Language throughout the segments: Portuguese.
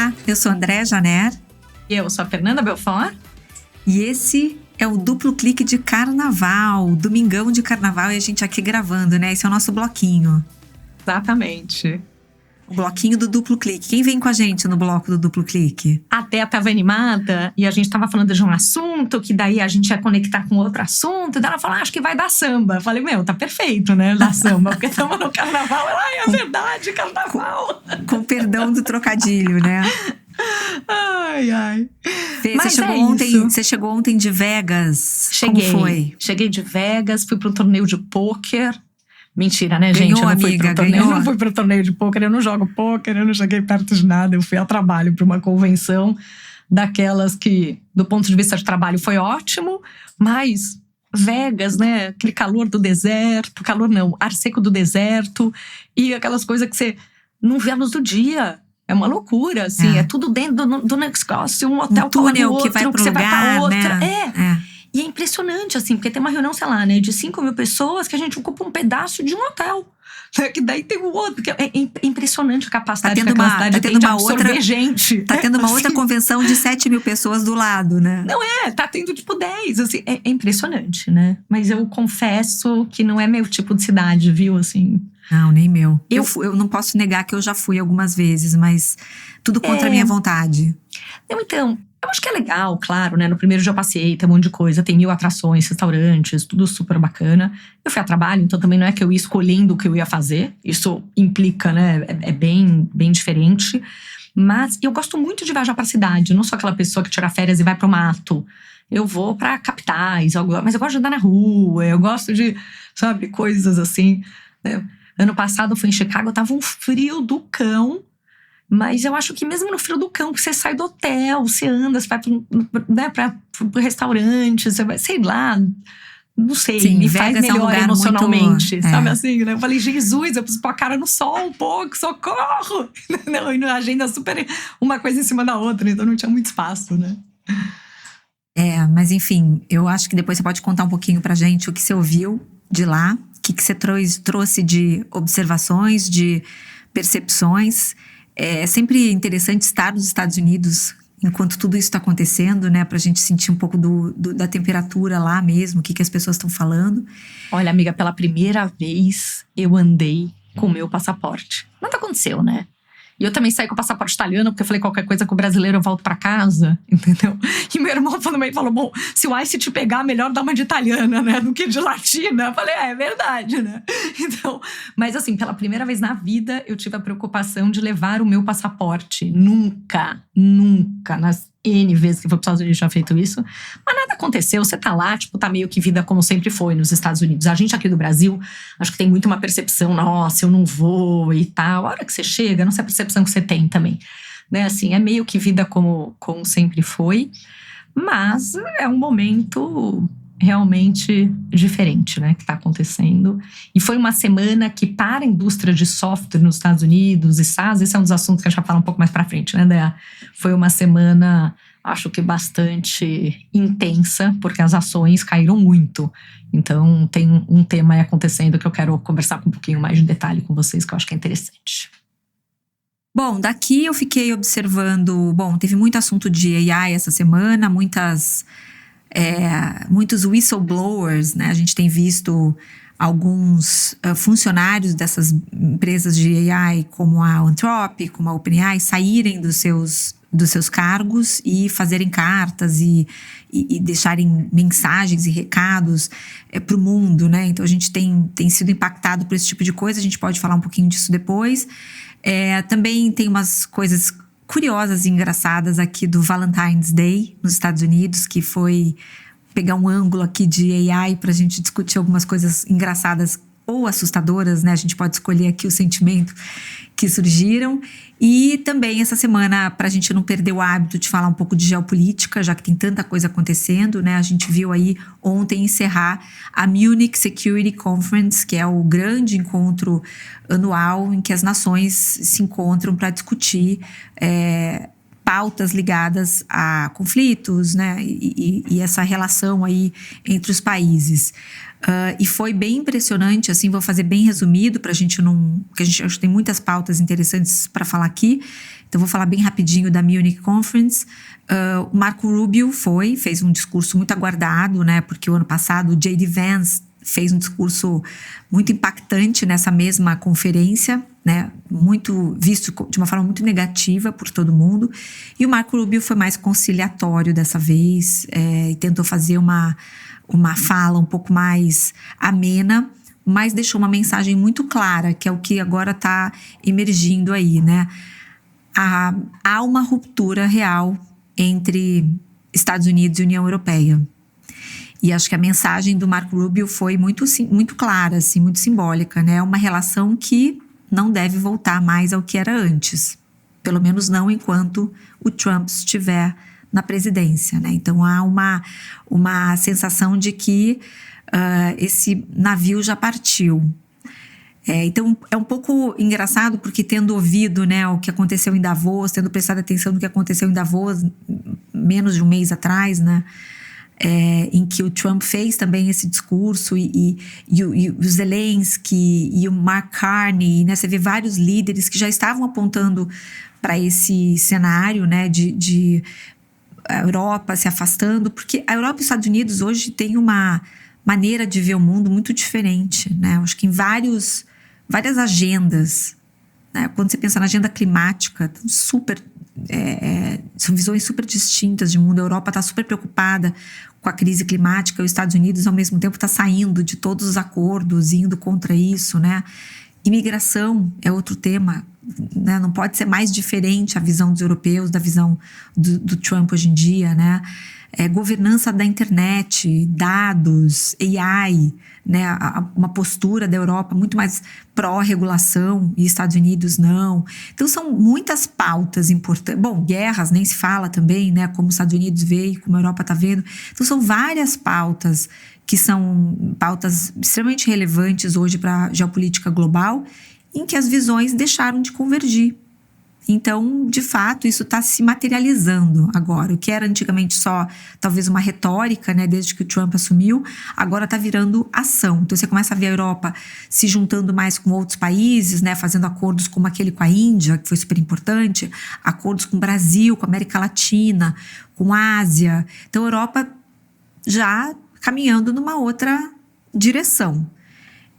Olá, eu sou Andréa Janer. E eu sou a Fernanda Belfort. E esse é o Duplo Clique de Carnaval, domingão de Carnaval, e a gente aqui gravando, né? Esse é o nosso bloquinho. Exatamente. O bloquinho do Duplo Clique. Quem vem com a gente no bloco do Duplo Clique? A Thea estava animada e a gente estava falando de um assunto, que daí a gente ia conectar com outro assunto. E daí ela falou, acho que vai dar samba. Eu falei, tá perfeito, né? Dar samba, porque estamos no carnaval. Ela, é verdade, carnaval. Com perdão do trocadilho, né? Ai. Fê, Mas você chegou ontem de Vegas. Cheguei. Como foi? Cheguei de Vegas, fui para um torneio de pôquer. Mentira, né, gente? Ganhou, Eu não fui amiga, pro torneio. ganhou. Eu não fui pro torneio de pôquer, eu não jogo pôquer, eu não cheguei perto de nada. Eu fui a trabalho para uma convenção daquelas que, do ponto de vista de trabalho, foi ótimo, mas Vegas, né? Aquele calor do deserto, ar seco do deserto, e aquelas coisas que você não vê a luz do dia. É uma loucura, assim, é tudo dentro do negócio, um hotel túnel outro, que vai pro você lugar, vai pra outra. né? E é impressionante, assim, porque tem uma reunião, sei lá, né, de 5.000 pessoas que a gente ocupa um pedaço de um hotel. Que daí tem o outro. Porque é impressionante a capacidade que aquela cidade tem de absorver gente. Tá tendo uma outra convenção de 7.000 pessoas do lado, né? Não tá tendo tipo 10, assim. É impressionante, né? Mas eu confesso que não é meu tipo de cidade, viu, assim. Não, nem meu. Eu não posso negar que eu já fui algumas vezes, mas tudo contra a minha vontade. Não, então, eu acho que é legal, claro, né? No primeiro dia eu passei, tem um monte de coisa, tem 1000 atrações, restaurantes, tudo super bacana. Eu fui a trabalho, então também não é que eu ia escolhendo o que eu ia fazer. Isso implica, né? É bem diferente. Mas eu gosto muito de viajar pra cidade. Eu não sou aquela pessoa que tira férias e vai pro mato. Eu vou pra capitais, mas eu gosto de andar na rua, eu gosto de, sabe, coisas assim, né? Ano passado eu fui em Chicago, tava um frio do cão. Mas eu acho que mesmo no frio do cão, que você sai do hotel, você anda, você vai pro restaurante, você vai, sei lá, não sei, sim, me faz melhor emocionalmente, muito, sabe assim, né? Eu falei, Jesus, eu preciso pôr a cara no sol um pouco, socorro! Não, e na agenda super uma coisa em cima da outra, então não tinha muito espaço, né? Mas enfim, eu acho que depois você pode contar um pouquinho pra gente o que você ouviu de lá, o que você trouxe de observações, de percepções. É sempre interessante estar nos Estados Unidos enquanto tudo isso está acontecendo, né? Pra gente sentir um pouco da temperatura lá mesmo, o que as pessoas estão falando. Olha, amiga, pela primeira vez eu andei com o meu passaporte. Nada aconteceu, né? E eu também saí com o passaporte italiano, porque eu falei, qualquer coisa com o brasileiro eu volto pra casa, entendeu? E meu irmão também falou, bom, se o ICE te pegar, melhor dar uma de italiana, né? Do que de latina. Eu falei, é verdade, né? Então, mas assim, pela primeira vez na vida, eu tive a preocupação de levar o meu passaporte. Nunca, nas N vezes que foi para os Estados Unidos já feito isso. Mas nada aconteceu, você tá lá, tipo, tá meio que vida como sempre foi nos Estados Unidos. A gente aqui do Brasil, acho que tem muito uma percepção, nossa, eu não vou e tal. A hora que você chega, não sei a percepção que você tem também. Né, assim, é meio que vida como sempre foi. Mas é um momento realmente diferente, né, que está acontecendo. E foi uma semana que, para a indústria de software nos Estados Unidos e SaaS, esse é um dos assuntos que a gente vai falar um pouco mais para frente, né, Dea? Foi uma semana, acho que bastante intensa, porque as ações caíram muito. Então, tem um tema aí acontecendo que eu quero conversar com um pouquinho mais de detalhe com vocês, que eu acho que é interessante. Bom, daqui eu fiquei observando... Bom, teve muito assunto de AI essa semana, muitos whistleblowers, né? A gente tem visto alguns funcionários dessas empresas de AI, como a Anthropic, como a OpenAI, saírem dos seus cargos e fazerem cartas e deixarem mensagens e recados para o mundo, né? Então a gente tem sido impactado por esse tipo de coisa, a gente pode falar um pouquinho disso depois. Também tem umas coisas curiosas e engraçadas aqui do Valentine's Day nos Estados Unidos, que foi pegar um ângulo aqui de AI para a gente discutir algumas coisas engraçadas ou assustadoras, né? A gente pode escolher aqui o sentimento que surgiram. E também essa semana, para a gente não perder o hábito de falar um pouco de geopolítica, já que tem tanta coisa acontecendo, né? A gente viu aí ontem encerrar a Munich Security Conference, que é o grande encontro anual em que as nações se encontram para discutir pautas ligadas a conflitos, né? E essa relação aí entre os países. E foi bem impressionante, assim, vou fazer bem resumido pra gente não... Porque a gente acho que tem muitas pautas interessantes para falar aqui. Então, vou falar bem rapidinho da Munich Conference. O Marco Rubio fez um discurso muito aguardado, né? Porque o ano passado o J.D. Vance fez um discurso muito impactante nessa mesma conferência, né? Muito visto de uma forma muito negativa por todo mundo. E o Marco Rubio foi mais conciliatório dessa vez, e tentou fazer uma fala um pouco mais amena, mas deixou uma mensagem muito clara, que é o que agora está emergindo aí, né? Há uma ruptura real entre Estados Unidos e União Europeia. E acho que a mensagem do Marco Rubio foi muito clara, assim, muito simbólica, né? Uma relação que não deve voltar mais ao que era antes. Pelo menos não enquanto o Trump estiver na presidência, né? Então há uma sensação de que esse navio já partiu. Então é um pouco engraçado porque tendo ouvido, né, o que aconteceu em Davos, tendo prestado atenção no que aconteceu em Davos menos de um mês atrás, né, em que o Trump fez também esse discurso e o Zelensky e o Mark Carney, né, você vê vários líderes que já estavam apontando para esse cenário, né, de a Europa se afastando, porque a Europa e os Estados Unidos hoje têm uma maneira de ver o mundo muito diferente, né? Acho que em várias agendas, né? Quando você pensa na agenda climática, são visões super distintas de mundo. A Europa está super preocupada com a crise climática e os Estados Unidos, ao mesmo tempo, está saindo de todos os acordos, indo contra isso, né? Imigração é outro tema, né? Não pode ser mais diferente a visão dos europeus da visão do Trump hoje em dia, né? Governança da internet, dados, AI, né? Uma postura da Europa muito mais pró-regulação e Estados Unidos não. Então são muitas pautas importantes. Bom, guerras nem se fala também, né? Como os Estados Unidos vê e como a Europa está vendo. Então são várias pautas que são pautas extremamente relevantes hoje para a geopolítica global, em que as visões deixaram de convergir. Então, de fato, isso está se materializando agora. O que era antigamente só, talvez, uma retórica, né, desde que o Trump assumiu, agora está virando ação. Então, você começa a ver a Europa se juntando mais com outros países, né, fazendo acordos como aquele com a Índia, que foi super importante, acordos com o Brasil, com a América Latina, com a Ásia. Então, a Europa já caminhando numa outra direção.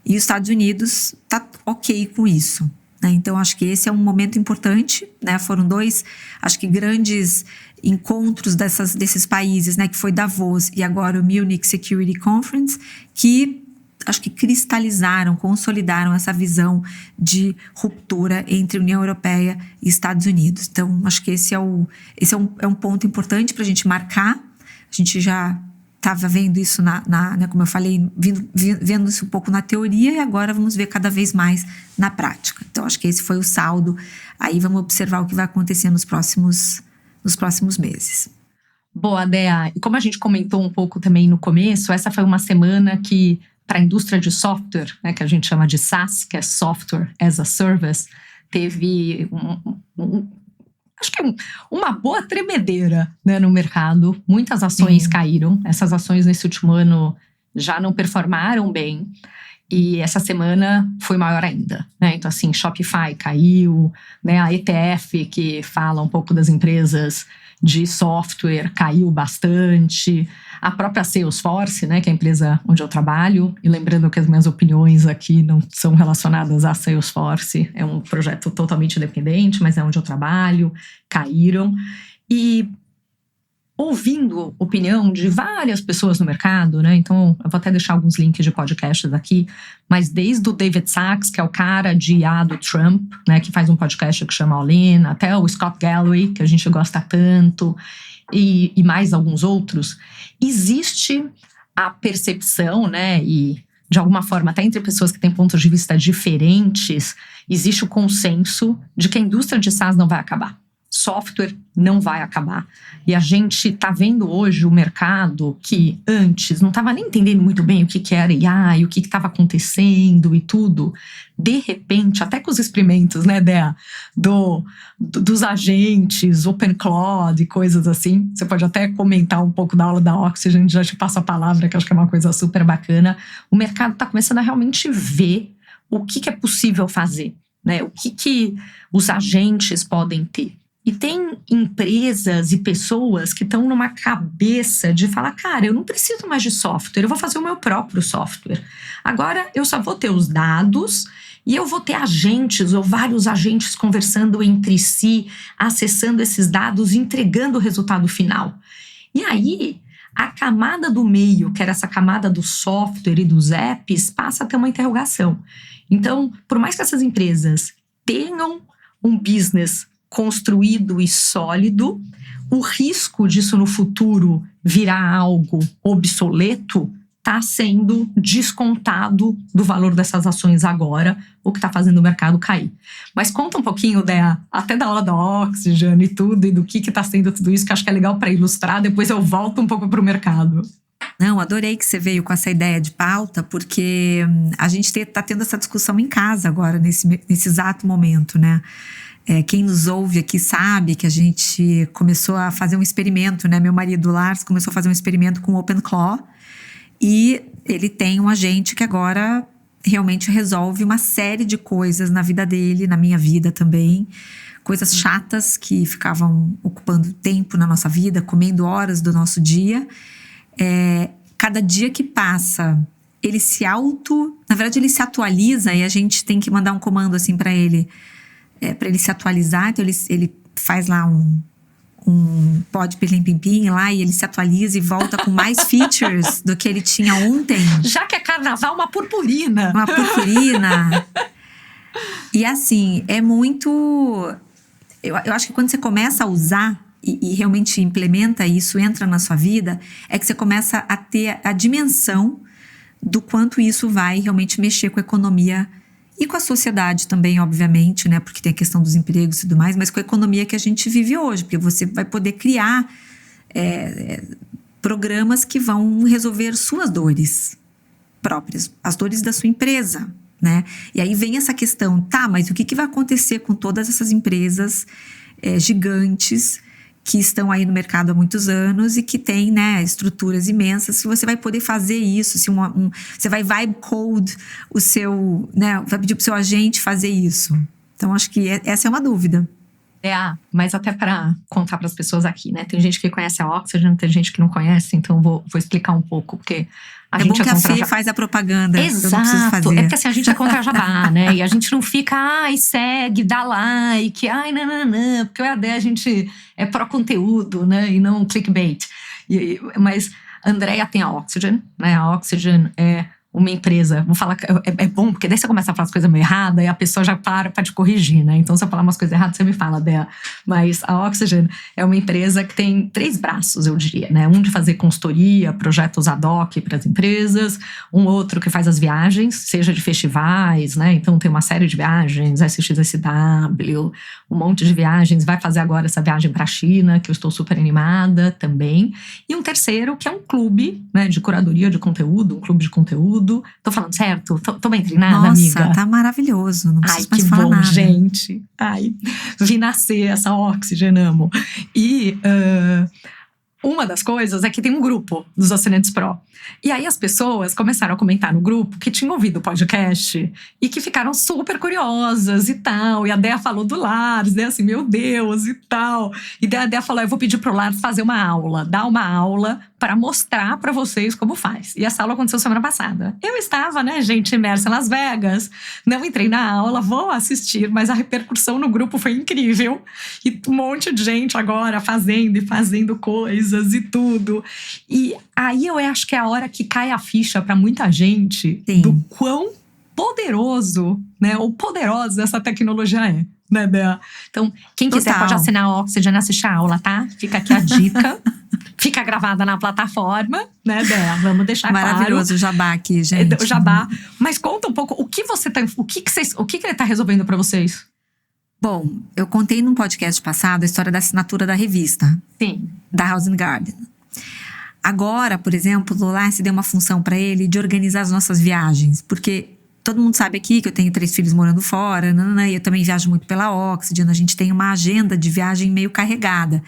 E os Estados Unidos está ok com isso, né? Então, acho que esse é um momento importante, né? Foram dois, acho que grandes encontros desses países, né? Que foi Davos e agora o Munich Security Conference, que acho que cristalizaram, consolidaram essa visão de ruptura entre União Europeia e Estados Unidos. Então, acho que esse é um ponto importante para a gente marcar. A gente já estava vendo isso, né, como eu falei, vendo isso um pouco na teoria e agora vamos ver cada vez mais na prática. Então, acho que esse foi o saldo. Aí vamos observar o que vai acontecer nos próximos meses. Boa, Dea. E como a gente comentou um pouco também no começo, essa foi uma semana que, para a indústria de software, né, que a gente chama de SaaS, que é Software as a Service, teve acho que uma boa tremedeira, né, no mercado. Muitas ações caíram. Essas ações nesse último ano já não performaram bem. E essa semana foi maior ainda, né? Então, assim, Shopify caiu, né? A ETF, que fala um pouco das empresas de software, caiu bastante. A própria Salesforce, né, que é a empresa onde eu trabalho, e lembrando que as minhas opiniões aqui não são relacionadas à Salesforce, é um projeto totalmente independente, mas é onde eu trabalho, caíram. E ouvindo opinião de várias pessoas no mercado, né, então eu vou até deixar alguns links de podcasts aqui, mas desde o David Sachs, que é o cara de IA do Trump, né, que faz um podcast que chama All In, até o Scott Galloway, que a gente gosta tanto, e mais alguns outros, existe a percepção, né, e de alguma forma até entre pessoas que têm pontos de vista diferentes, existe o consenso de que a indústria de SaaS não vai acabar. software não vai acabar. E a gente tá vendo hoje o mercado que antes não estava nem entendendo muito bem o que era AI, o que estava acontecendo e tudo. De repente, até com os experimentos, né, Dea, dos agentes, Open Cloud e coisas assim. Você pode até comentar um pouco da aula da Oxygen, já te passo a palavra, que acho que é uma coisa super bacana. O mercado está começando a realmente ver o que é possível fazer, né? O que os agentes podem ter. E tem empresas e pessoas que estão numa cabeça de falar, cara, eu não preciso mais de software, eu vou fazer o meu próprio software. Agora eu só vou ter os dados e eu vou ter agentes ou vários agentes conversando entre si, acessando esses dados e entregando o resultado final. E aí, a camada do meio, que era essa camada do software e dos apps, passa a ter uma interrogação. Então, por mais que essas empresas tenham um business construído e sólido, o risco disso no futuro virar algo obsoleto está sendo descontado do valor dessas ações agora, o que está fazendo o mercado cair. Mas conta um pouquinho, Dea, até da aula da Oxygen e tudo, e do que está sendo tudo isso, que acho que é legal para ilustrar, depois eu volto um pouco para o mercado. Não, adorei que você veio com essa ideia de pauta, porque a gente está tendo essa discussão em casa agora, nesse exato momento, né? Quem nos ouve aqui sabe que a gente começou a fazer um experimento, né? Meu marido, Lars, começou a fazer um experimento com o OpenClaw e ele tem um agente que agora realmente resolve uma série de coisas na vida dele, na minha vida também. Coisas chatas que ficavam ocupando tempo na nossa vida, comendo horas do nosso dia. Cada dia que passa, ele na verdade ele se atualiza e a gente tem que mandar um comando assim para ele se atualizar. Então ele faz lá um pod pirlim-pim-pim lá e ele se atualiza e volta com mais features do que ele tinha ontem. Já que é carnaval, uma purpurina. Uma purpurina. E assim, é muito... Eu acho que quando você começa a usar e realmente implementa isso, entra na sua vida, é que você começa a ter a dimensão do quanto isso vai realmente mexer com a economia e com a sociedade também, obviamente, né? Porque tem a questão dos empregos e tudo mais, mas com a economia que a gente vive hoje, porque você vai poder criar programas que vão resolver suas dores próprias, as dores da sua empresa, né? E aí vem essa questão, tá, mas o que vai acontecer com todas essas empresas gigantes que estão aí no mercado há muitos anos e que têm, né, estruturas imensas? Se você vai poder fazer isso, se você vai vibe code o seu, né, vai pedir para o seu agente fazer isso. Então, acho que essa é uma dúvida. Mas até para contar para as pessoas aqui, né? Tem gente que conhece a Oxygen, tem gente que não conhece, então vou explicar um pouco, porque a gente bom que a Fê faz a propaganda. Exato, eu não preciso fazer. É porque assim, a gente é contra a jabá, né? E a gente não fica, segue, dá like, não, porque o EAD a gente é pró-conteúdo, né? E não clickbait. Mas a Andrea tem a Oxygen, né? A Oxygen é uma empresa, vou falar, é bom, porque daí você começa a falar as coisas meio erradas e a pessoa já para te corrigir, né? Então, se eu falar umas coisas erradas, você me fala, Dea. Mas a Oxygen é uma empresa que tem 3 braços, eu diria, né? Um de fazer consultoria, projetos ad hoc para as empresas, um outro que faz as viagens, seja de festivais, né? Então, tem uma série de viagens, SXSW, um monte de viagens, vai fazer agora essa viagem para a China, que eu estou super animada também. E um terceiro, que é um clube, né, de curadoria de conteúdo, um clube de conteúdo. Tô falando certo? Tô bem treinada, amiga? Nossa, tá maravilhoso. Não preciso mais falar bom, nada. gente. Vi nascer essa Oxygen, amo. E uma das coisas é que tem um grupo dos Assinantes Pro. E aí as pessoas começaram a comentar no grupo que tinham ouvido o podcast e que ficaram super curiosas e tal. E a Dea falou do Lars, né? Assim, meu Deus, e tal. E daí a Dea falou, eu vou pedir pro Lars fazer uma aula, dar uma aula para mostrar para vocês como faz. E essa aula aconteceu semana passada. Eu estava, né, gente, imersa em Las Vegas. Não entrei na aula, vou assistir, mas a repercussão no grupo foi incrível. E um monte de gente agora fazendo coisas e tudo. E aí eu acho que é a hora que cai a ficha para muita gente. Sim. Do quão poderoso, né, ou poderosa essa tecnologia é, né, Bea? Então, quem quiser pode assinar a Oxygen e assistir a aula, tá? Fica aqui a dica. Fica gravada na plataforma, né, Bea? Vamos deixar maravilhoso o jabá aqui, gente. O jabá. Mas conta um pouco, o que ele tá resolvendo para vocês? Bom, eu contei num podcast passado a história da assinatura da revista. Sim. Da House and Garden. Agora, por exemplo, o Lars deu uma função para ele de organizar as nossas viagens, porque todo mundo sabe aqui que eu tenho 3 filhos morando fora, e eu também viajo muito pela Oxygen, a gente tem uma agenda de viagem meio carregada.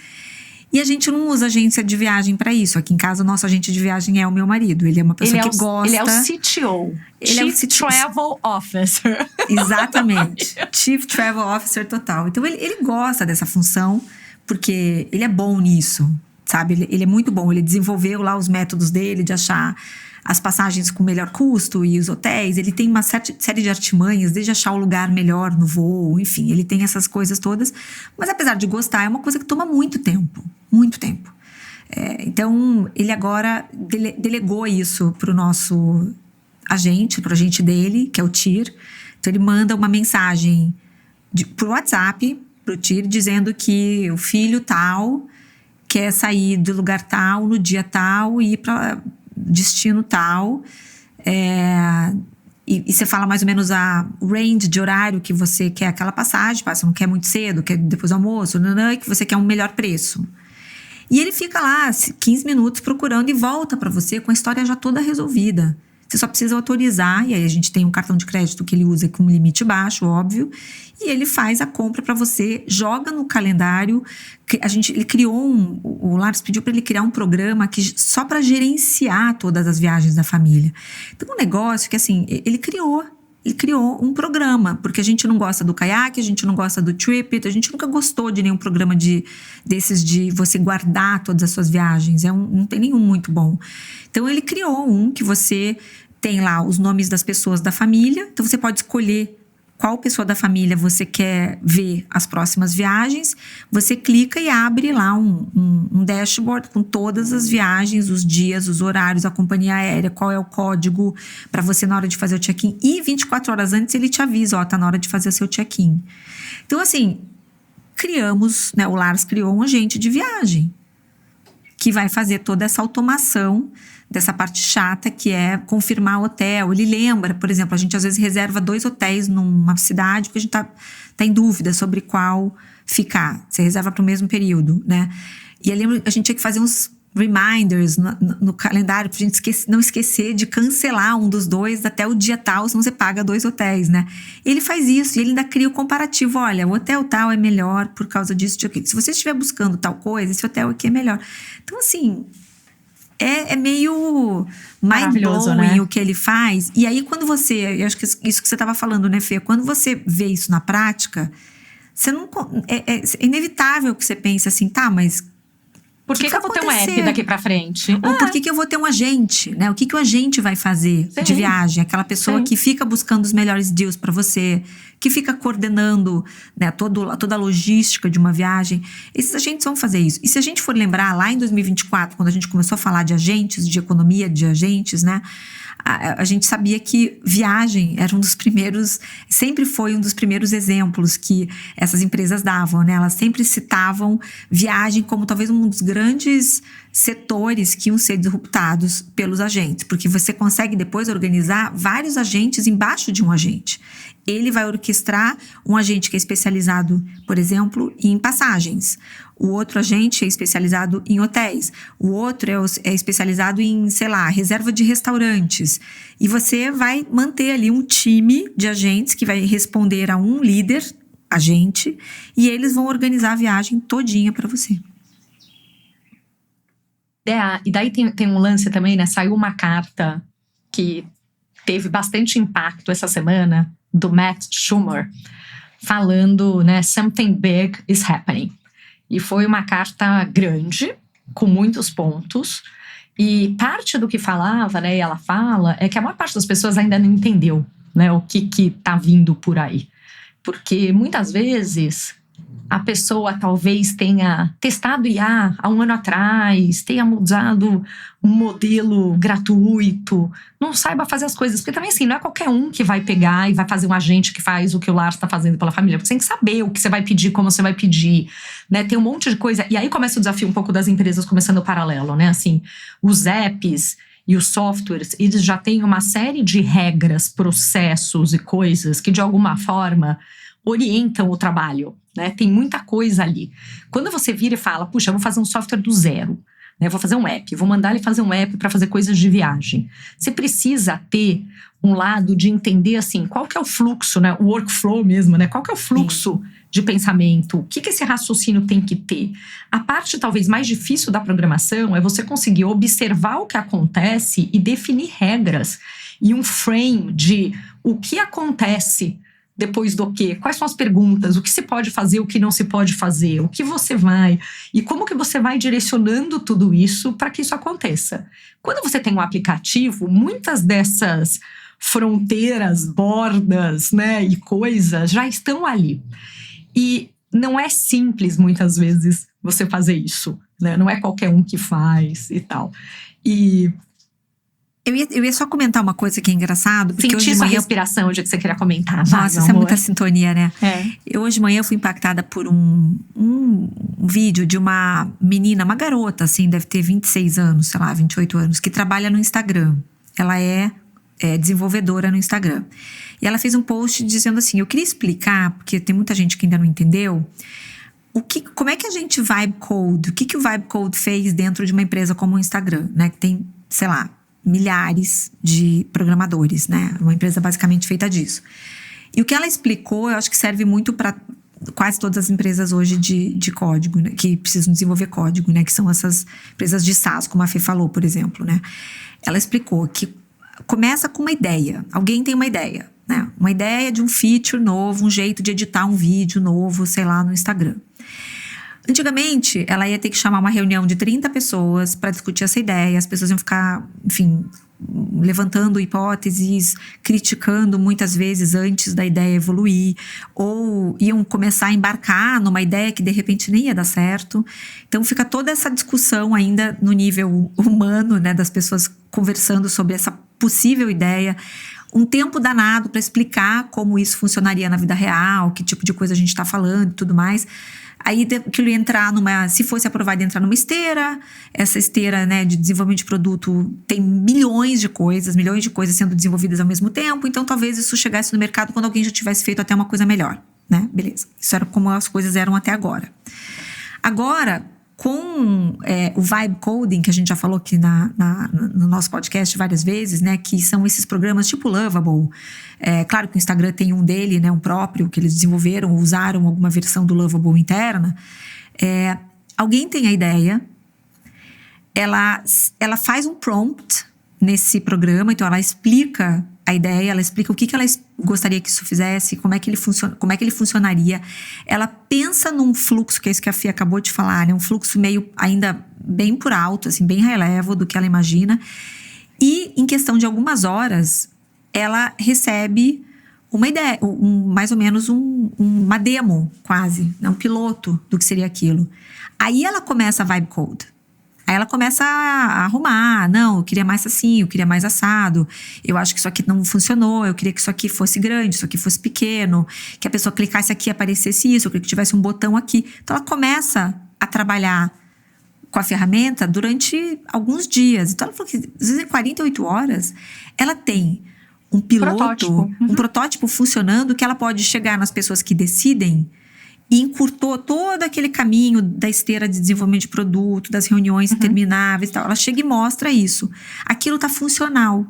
E a gente não usa agência de viagem para isso. Aqui em casa, o nosso agente de viagem é o meu marido. Ele é uma pessoa que gosta. Ele é o CTO. Chief Travel Officer. Exatamente. Chief Travel Officer total. Então, ele gosta dessa função, porque ele é bom nisso, sabe? Ele é muito bom. Ele desenvolveu lá os métodos dele de achar as passagens com melhor custo e os hotéis. Ele tem uma série de artimanhas, desde achar o lugar melhor no voo, enfim, ele tem essas coisas todas. Mas apesar de gostar, é uma coisa que toma muito tempo, muito tempo. Então, ele agora delegou isso para o nosso agente, para o agente dele, que é o TIR. Então, ele manda uma mensagem por WhatsApp para o TIR, dizendo que o filho tal quer sair do lugar tal, no dia tal, e ir para destino tal, e você fala mais ou menos a range de horário que você quer aquela passagem, você não quer muito cedo, quer depois do almoço, e que você quer um melhor preço. E ele fica lá 15 minutos procurando e volta para você com a história já toda resolvida. Você só precisa autorizar, e aí a gente tem um cartão de crédito que ele usa com um limite baixo, óbvio, e ele faz a compra para você, joga no calendário. Ele criou o Lars pediu para ele criar um programa só para gerenciar todas as viagens da família. Então, um negócio que, assim, ele criou um programa, porque a gente não gosta do Kayak, a gente não gosta do Tripit, a gente nunca gostou de nenhum programa desses de você guardar todas as suas viagens, não tem nenhum muito bom. Então, ele criou um que você tem lá os nomes das pessoas da família, então você pode escolher qual pessoa da família você quer ver as próximas viagens, você clica e abre lá um dashboard com todas as viagens, os dias, os horários, a companhia aérea, qual é o código para você na hora de fazer o check-in. E 24 horas antes ele te avisa, tá na hora de fazer o seu check-in. Então, assim, o Lars criou um agente de viagem que vai fazer toda essa automação dessa parte chata, que é confirmar o hotel. Ele lembra, por exemplo, a gente às vezes reserva 2 hotéis numa cidade porque a gente tá em dúvida sobre qual ficar. Você reserva para o mesmo período, né? E ele lembra, a gente tinha que fazer uns reminders no calendário pra gente não esquecer de cancelar um dos 2 até o dia tal, senão você paga 2 hotéis, né? Ele faz isso e ele ainda cria o comparativo. Olha, o hotel tal é melhor por causa disso. Se você estiver buscando tal coisa, esse hotel aqui é melhor. Então, assim, é meio mind-blowing, né, o que ele faz. E aí, quando eu acho que isso que você estava falando, né, Fê? Quando você vê isso na prática, você não, é inevitável que você pense assim, tá, mas por que eu vou ter um app daqui pra frente? Ou por que eu vou ter um agente, né? O que o agente vai fazer de viagem? Aquela pessoa que fica buscando os melhores deals para você, que fica coordenando, né, toda a logística de uma viagem. Esses agentes vão fazer isso. E se a gente for lembrar, lá em 2024, quando a gente começou a falar de agentes, de economia de agentes, né? A gente sabia que viagem era sempre foi um dos primeiros exemplos que essas empresas davam, né? Elas sempre citavam viagem como talvez um dos grandes setores que iam ser disruptados pelos agentes, porque você consegue depois organizar vários agentes embaixo de um agente. Ele vai orquestrar um agente que é especializado, por exemplo, em passagens. O outro agente é especializado em hotéis. O outro é especializado em, sei lá, reserva de restaurantes. E você vai manter ali um time de agentes que vai responder a um líder, agente, e eles vão organizar a viagem todinha para você. E daí tem um lance também, né? Saiu uma carta que teve bastante impacto essa semana, do Matt Schumer, falando, né, something big is happening. E foi uma carta grande, com muitos pontos. E parte do que falava, né, e ela fala, é que a maior parte das pessoas ainda não entendeu, né, o que tá vindo por aí. Porque muitas vezes a pessoa talvez tenha testado IA há um ano atrás, tenha usado um modelo gratuito, não saiba fazer as coisas. Porque também, assim, não é qualquer um que vai pegar e vai fazer um agente que faz o que o Lars está fazendo pela família. Você tem que saber o que você vai pedir, como você vai pedir, né? Tem um monte de coisa. E aí começa o desafio um pouco das empresas começando o paralelo, né? Assim, os apps e os softwares, eles já têm uma série de regras, processos e coisas que, de alguma forma, orientam o trabalho, né? Tem muita coisa ali. Quando você vira e fala, puxa, eu vou fazer um software do zero, né? Vou fazer um app, vou mandar ele fazer um app para fazer coisas de viagem. Você precisa ter um lado de entender, assim, qual que é o fluxo, né? O workflow mesmo, né? Qual que é o fluxo de pensamento? O que esse raciocínio tem que ter? A parte talvez mais difícil da programação é você conseguir observar o que acontece e definir regras e um frame de o que acontece depois do quê? Quais são as perguntas? O que se pode fazer, o que não se pode fazer? O que você vai? E como que você vai direcionando tudo isso para que isso aconteça? Quando você tem um aplicativo, muitas dessas fronteiras, bordas, né, e coisas já estão ali. E não é simples, muitas vezes, você fazer isso, né? Não é qualquer um que faz e tal. E Eu ia só comentar uma coisa que é engraçado. Porque senti sua respiração de que você queria comentar. Nossa, isso é muita sintonia, né? É. Hoje de manhã eu fui impactada por um vídeo de uma menina, uma garota, assim, deve ter 26 anos, sei lá, 28 anos, que trabalha no Instagram. Ela é desenvolvedora no Instagram. E ela fez um post dizendo assim, eu queria explicar, porque tem muita gente que ainda não entendeu, como é que a gente vibe code, o que o vibe code fez dentro de uma empresa como o Instagram, né? Que tem, sei lá, milhares de programadores, né? Uma empresa basicamente feita disso. E o que ela explicou, eu acho que serve muito para quase todas as empresas hoje de código, né? Que precisam desenvolver código, né? Que são essas empresas de SaaS, como a Fê falou, por exemplo, né? Ela explicou que começa com uma ideia. Alguém tem uma ideia, né? Uma ideia de um feature novo, um jeito de editar um vídeo novo, sei lá, no Instagram. Antigamente, ela ia ter que chamar uma reunião de 30 pessoas para discutir essa ideia. As pessoas iam ficar, enfim, levantando hipóteses, criticando muitas vezes antes da ideia evoluir, ou iam começar a embarcar numa ideia que de repente nem ia dar certo. Então fica toda essa discussão ainda no nível humano, né, das pessoas conversando sobre essa possível ideia. Um tempo danado para explicar como isso funcionaria na vida real, que tipo de coisa a gente está falando e tudo mais. Aí aquilo ia entrar se fosse aprovado, ia entrar numa esteira. Essa esteira, né, de desenvolvimento de produto tem milhões de coisas sendo desenvolvidas ao mesmo tempo. Então, talvez isso chegasse no mercado quando alguém já tivesse feito até uma coisa melhor, né? Beleza. Isso era como as coisas eram até agora. Agora, com o vibe coding, que a gente já falou aqui no nosso podcast várias vezes, né, que são esses programas tipo Lovable. Claro que o Instagram tem um dele, né, um próprio, que eles desenvolveram, usaram alguma versão do Lovable interna. Alguém tem a ideia, ela faz um prompt nesse programa, então ela explica a ideia, ela explica o que ela gostaria que isso fizesse, como é que ele funcionaria. Ela pensa num fluxo, que é isso que a Fia acabou de falar, né? Um fluxo meio ainda bem por alto, assim, bem high level do que ela imagina. E em questão de algumas horas, ela recebe uma ideia, mais ou menos uma demo quase, né? Um piloto do que seria aquilo. Aí ela começa a vibe code. Aí ela começa a arrumar. Não, eu queria mais assim, eu queria mais assado. Eu acho que isso aqui não funcionou. Eu queria que isso aqui fosse grande, isso aqui fosse pequeno. Que a pessoa clicasse aqui e aparecesse isso. Eu queria que tivesse um botão aqui. Então ela começa a trabalhar com a ferramenta durante alguns dias. Então ela falou que às vezes em 48 horas ela tem um piloto, um protótipo funcionando, que ela pode chegar nas pessoas que decidem e encurtou todo aquele caminho da esteira de desenvolvimento de produto, das reuniões intermináveis e tal. Ela chega e mostra isso. Aquilo está funcional.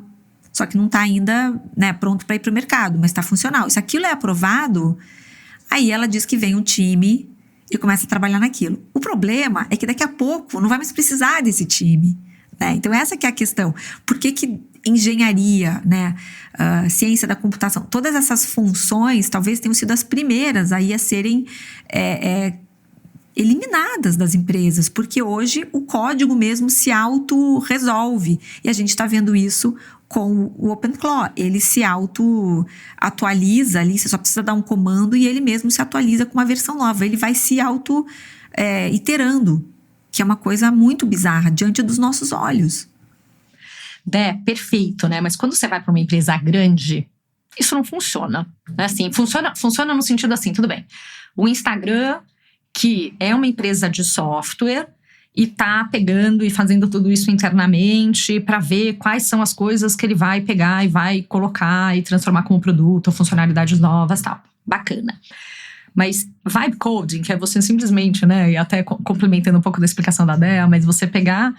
Só que não está ainda, né, pronto para ir para o mercado, mas está funcional. Se aquilo é aprovado, aí ela diz que vem um time e começa a trabalhar naquilo. O problema é que daqui a pouco não vai mais precisar desse time, né? Então essa que é a questão. Por que engenharia, né, ciência da computação, todas essas funções talvez tenham sido as primeiras aí a serem eliminadas das empresas, porque hoje o código mesmo se auto-resolve. E a gente está vendo isso com o OpenClaw. Ele se auto-atualiza ali, você só precisa dar um comando e ele mesmo se atualiza com uma versão nova. Ele vai se auto-iterando, que é uma coisa muito bizarra diante dos nossos olhos. Perfeito, né? Mas quando você vai para uma empresa grande, isso não funciona. Né? Assim, funciona no sentido assim, tudo bem. O Instagram, que é uma empresa de software e tá pegando e fazendo tudo isso internamente para ver quais são as coisas que ele vai pegar e vai colocar e transformar como produto ou funcionalidades novas e tal. Bacana. Mas vibe coding, que é você simplesmente, né, e até complementando um pouco da explicação da Dea, mas você pegar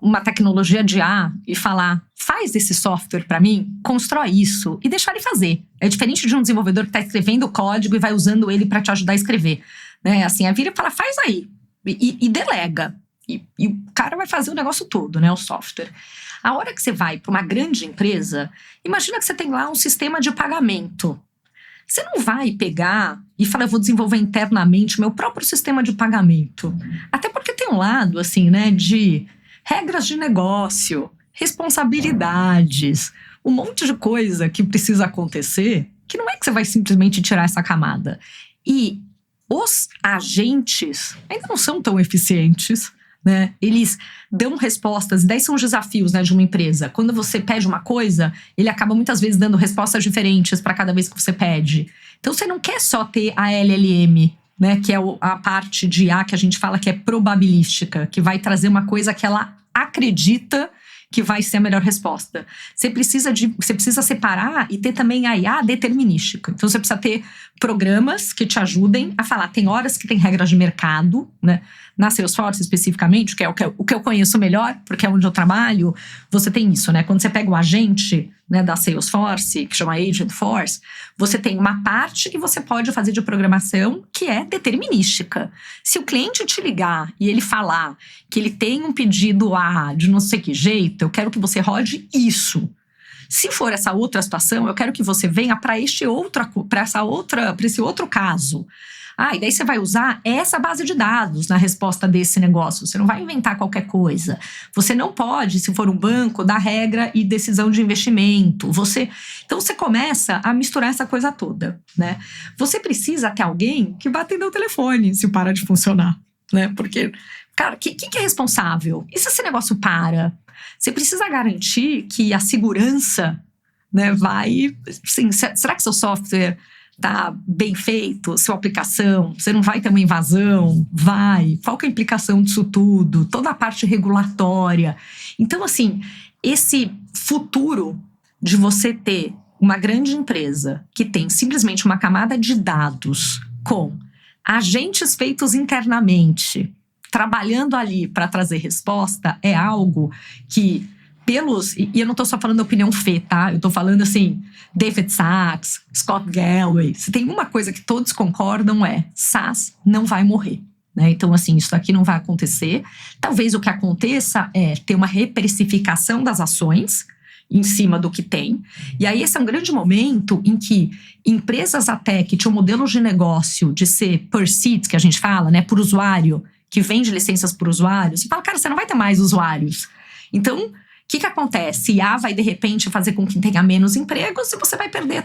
uma tecnologia de IA e falar, faz esse software para mim, constrói isso e deixar ele fazer. É diferente de um desenvolvedor que está escrevendo o código e vai usando ele para te ajudar a escrever. Né? Assim, a vira e fala, faz aí. E delega. E o cara vai fazer o negócio todo, né, o software. A hora que você vai para uma grande empresa, imagina que você tem lá um sistema de pagamento. Você não vai pegar e falar, eu vou desenvolver internamente meu próprio sistema de pagamento. Até porque tem um lado, assim, né, de regras de negócio, responsabilidades, um monte de coisa que precisa acontecer, que não é que você vai simplesmente tirar essa camada. E os agentes ainda não são tão eficientes, né? Eles dão respostas, e daí são os desafios, né, de uma empresa. Quando você pede uma coisa, ele acaba muitas vezes dando respostas diferentes para cada vez que você pede. Então você não quer só ter a LLM, né, que é a parte de IA que a gente fala que é probabilística, que vai trazer uma coisa que ela acredita que vai ser a melhor resposta. Você precisa separar e ter também a IA determinística. Então você precisa ter programas que te ajudem a falar. Tem horas que tem regras de mercado, né? Na Salesforce especificamente, que é o que eu conheço melhor, porque é onde eu trabalho, você tem isso, né? Quando você pega o agente, né, da Salesforce, que chama Agentforce, você tem uma parte que você pode fazer de programação que é determinística. Se o cliente te ligar e ele falar que ele tem um pedido A de não sei que jeito, eu quero que você rode isso. Se for essa outra situação, eu quero que você venha para esse outro caso. E daí você vai usar essa base de dados na resposta desse negócio. Você não vai inventar qualquer coisa. Você não pode, se for um banco, dar regra e decisão de investimento. Então você começa a misturar essa coisa toda, né? Você precisa ter alguém que vai atender o telefone se parar de funcionar, né? Porque, cara, quem que é responsável? E se esse negócio para? Você precisa garantir que a segurança, né, vai... Assim, será que seu software tá bem feito, sua aplicação, você não vai ter uma invasão? Vai. Qual que é a implicação disso tudo? Toda a parte regulatória. Então, assim, esse futuro de você ter uma grande empresa que tem simplesmente uma camada de dados com agentes feitos internamente, trabalhando ali para trazer resposta, é algo que e eu não estou só falando da opinião Fê, tá? Eu estou falando assim, David Sachs, Scott Galloway. Se tem uma coisa que todos concordam SaaS não vai morrer, né? Então, assim, isso aqui não vai acontecer. Talvez o que aconteça é ter uma reprecificação das ações em cima do que tem. E aí esse é um grande momento em que empresas até que tinham modelos de negócio de ser per seat, que a gente fala, né, por usuário, que vende licenças por usuário, você fala, cara, você não vai ter mais usuários. Então, o que acontece? IA vai, de repente, fazer com que tenha menos empregos e você vai perder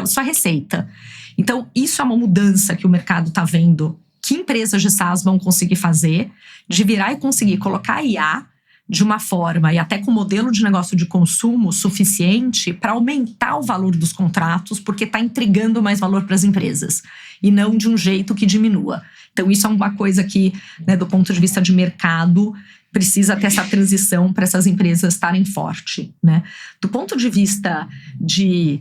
sua receita. Então, isso é uma mudança que o mercado está vendo. Que empresas de SaaS vão conseguir fazer, de virar e conseguir colocar IA de uma forma e até com modelo de negócio de consumo suficiente para aumentar o valor dos contratos, porque está entregando mais valor para as empresas e não de um jeito que diminua. Então, isso é uma coisa que, né, do ponto de vista de mercado, precisa ter essa transição para essas empresas estarem fortes, né? Do ponto de vista de,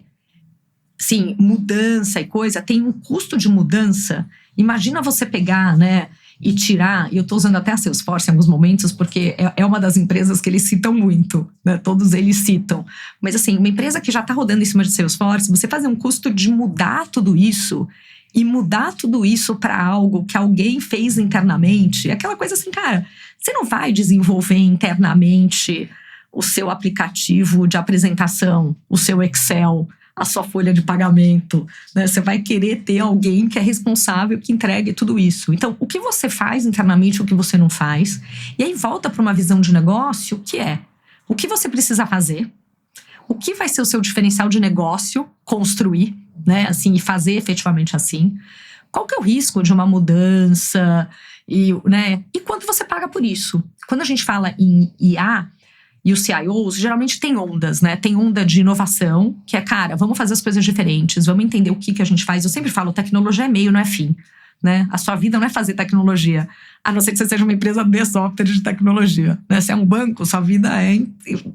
sim, mudança e coisa, tem um custo de mudança. Imagina você pegar, né, e tirar, e eu estou usando até a Salesforce em alguns momentos, porque é uma das empresas que eles citam muito, né? Todos eles citam. Mas assim, uma empresa que já está rodando em cima de Salesforce, você fazer um custo de mudar tudo isso e mudar tudo isso para algo que alguém fez internamente, é aquela coisa assim, cara, você não vai desenvolver internamente o seu aplicativo de apresentação, o seu Excel, a sua folha de pagamento, né? Você vai querer ter alguém que é responsável, que entregue tudo isso. Então, o que você faz internamente, o que você não faz. E aí volta para uma visão de negócio, que é o que você precisa fazer, o que vai ser o seu diferencial de negócio, construir, né? Assim, e fazer efetivamente assim. Qual que é o risco de uma mudança, né? E quanto você paga por isso? Quando a gente fala em IA, e os CIOs, geralmente tem ondas, né? Tem onda de inovação, que é, cara, vamos fazer as coisas diferentes, vamos entender o que a gente faz. Eu sempre falo, tecnologia é meio, não é fim, né? A sua vida não é fazer tecnologia, a não ser que você seja uma empresa de software de tecnologia, né? Se é um banco, sua vida é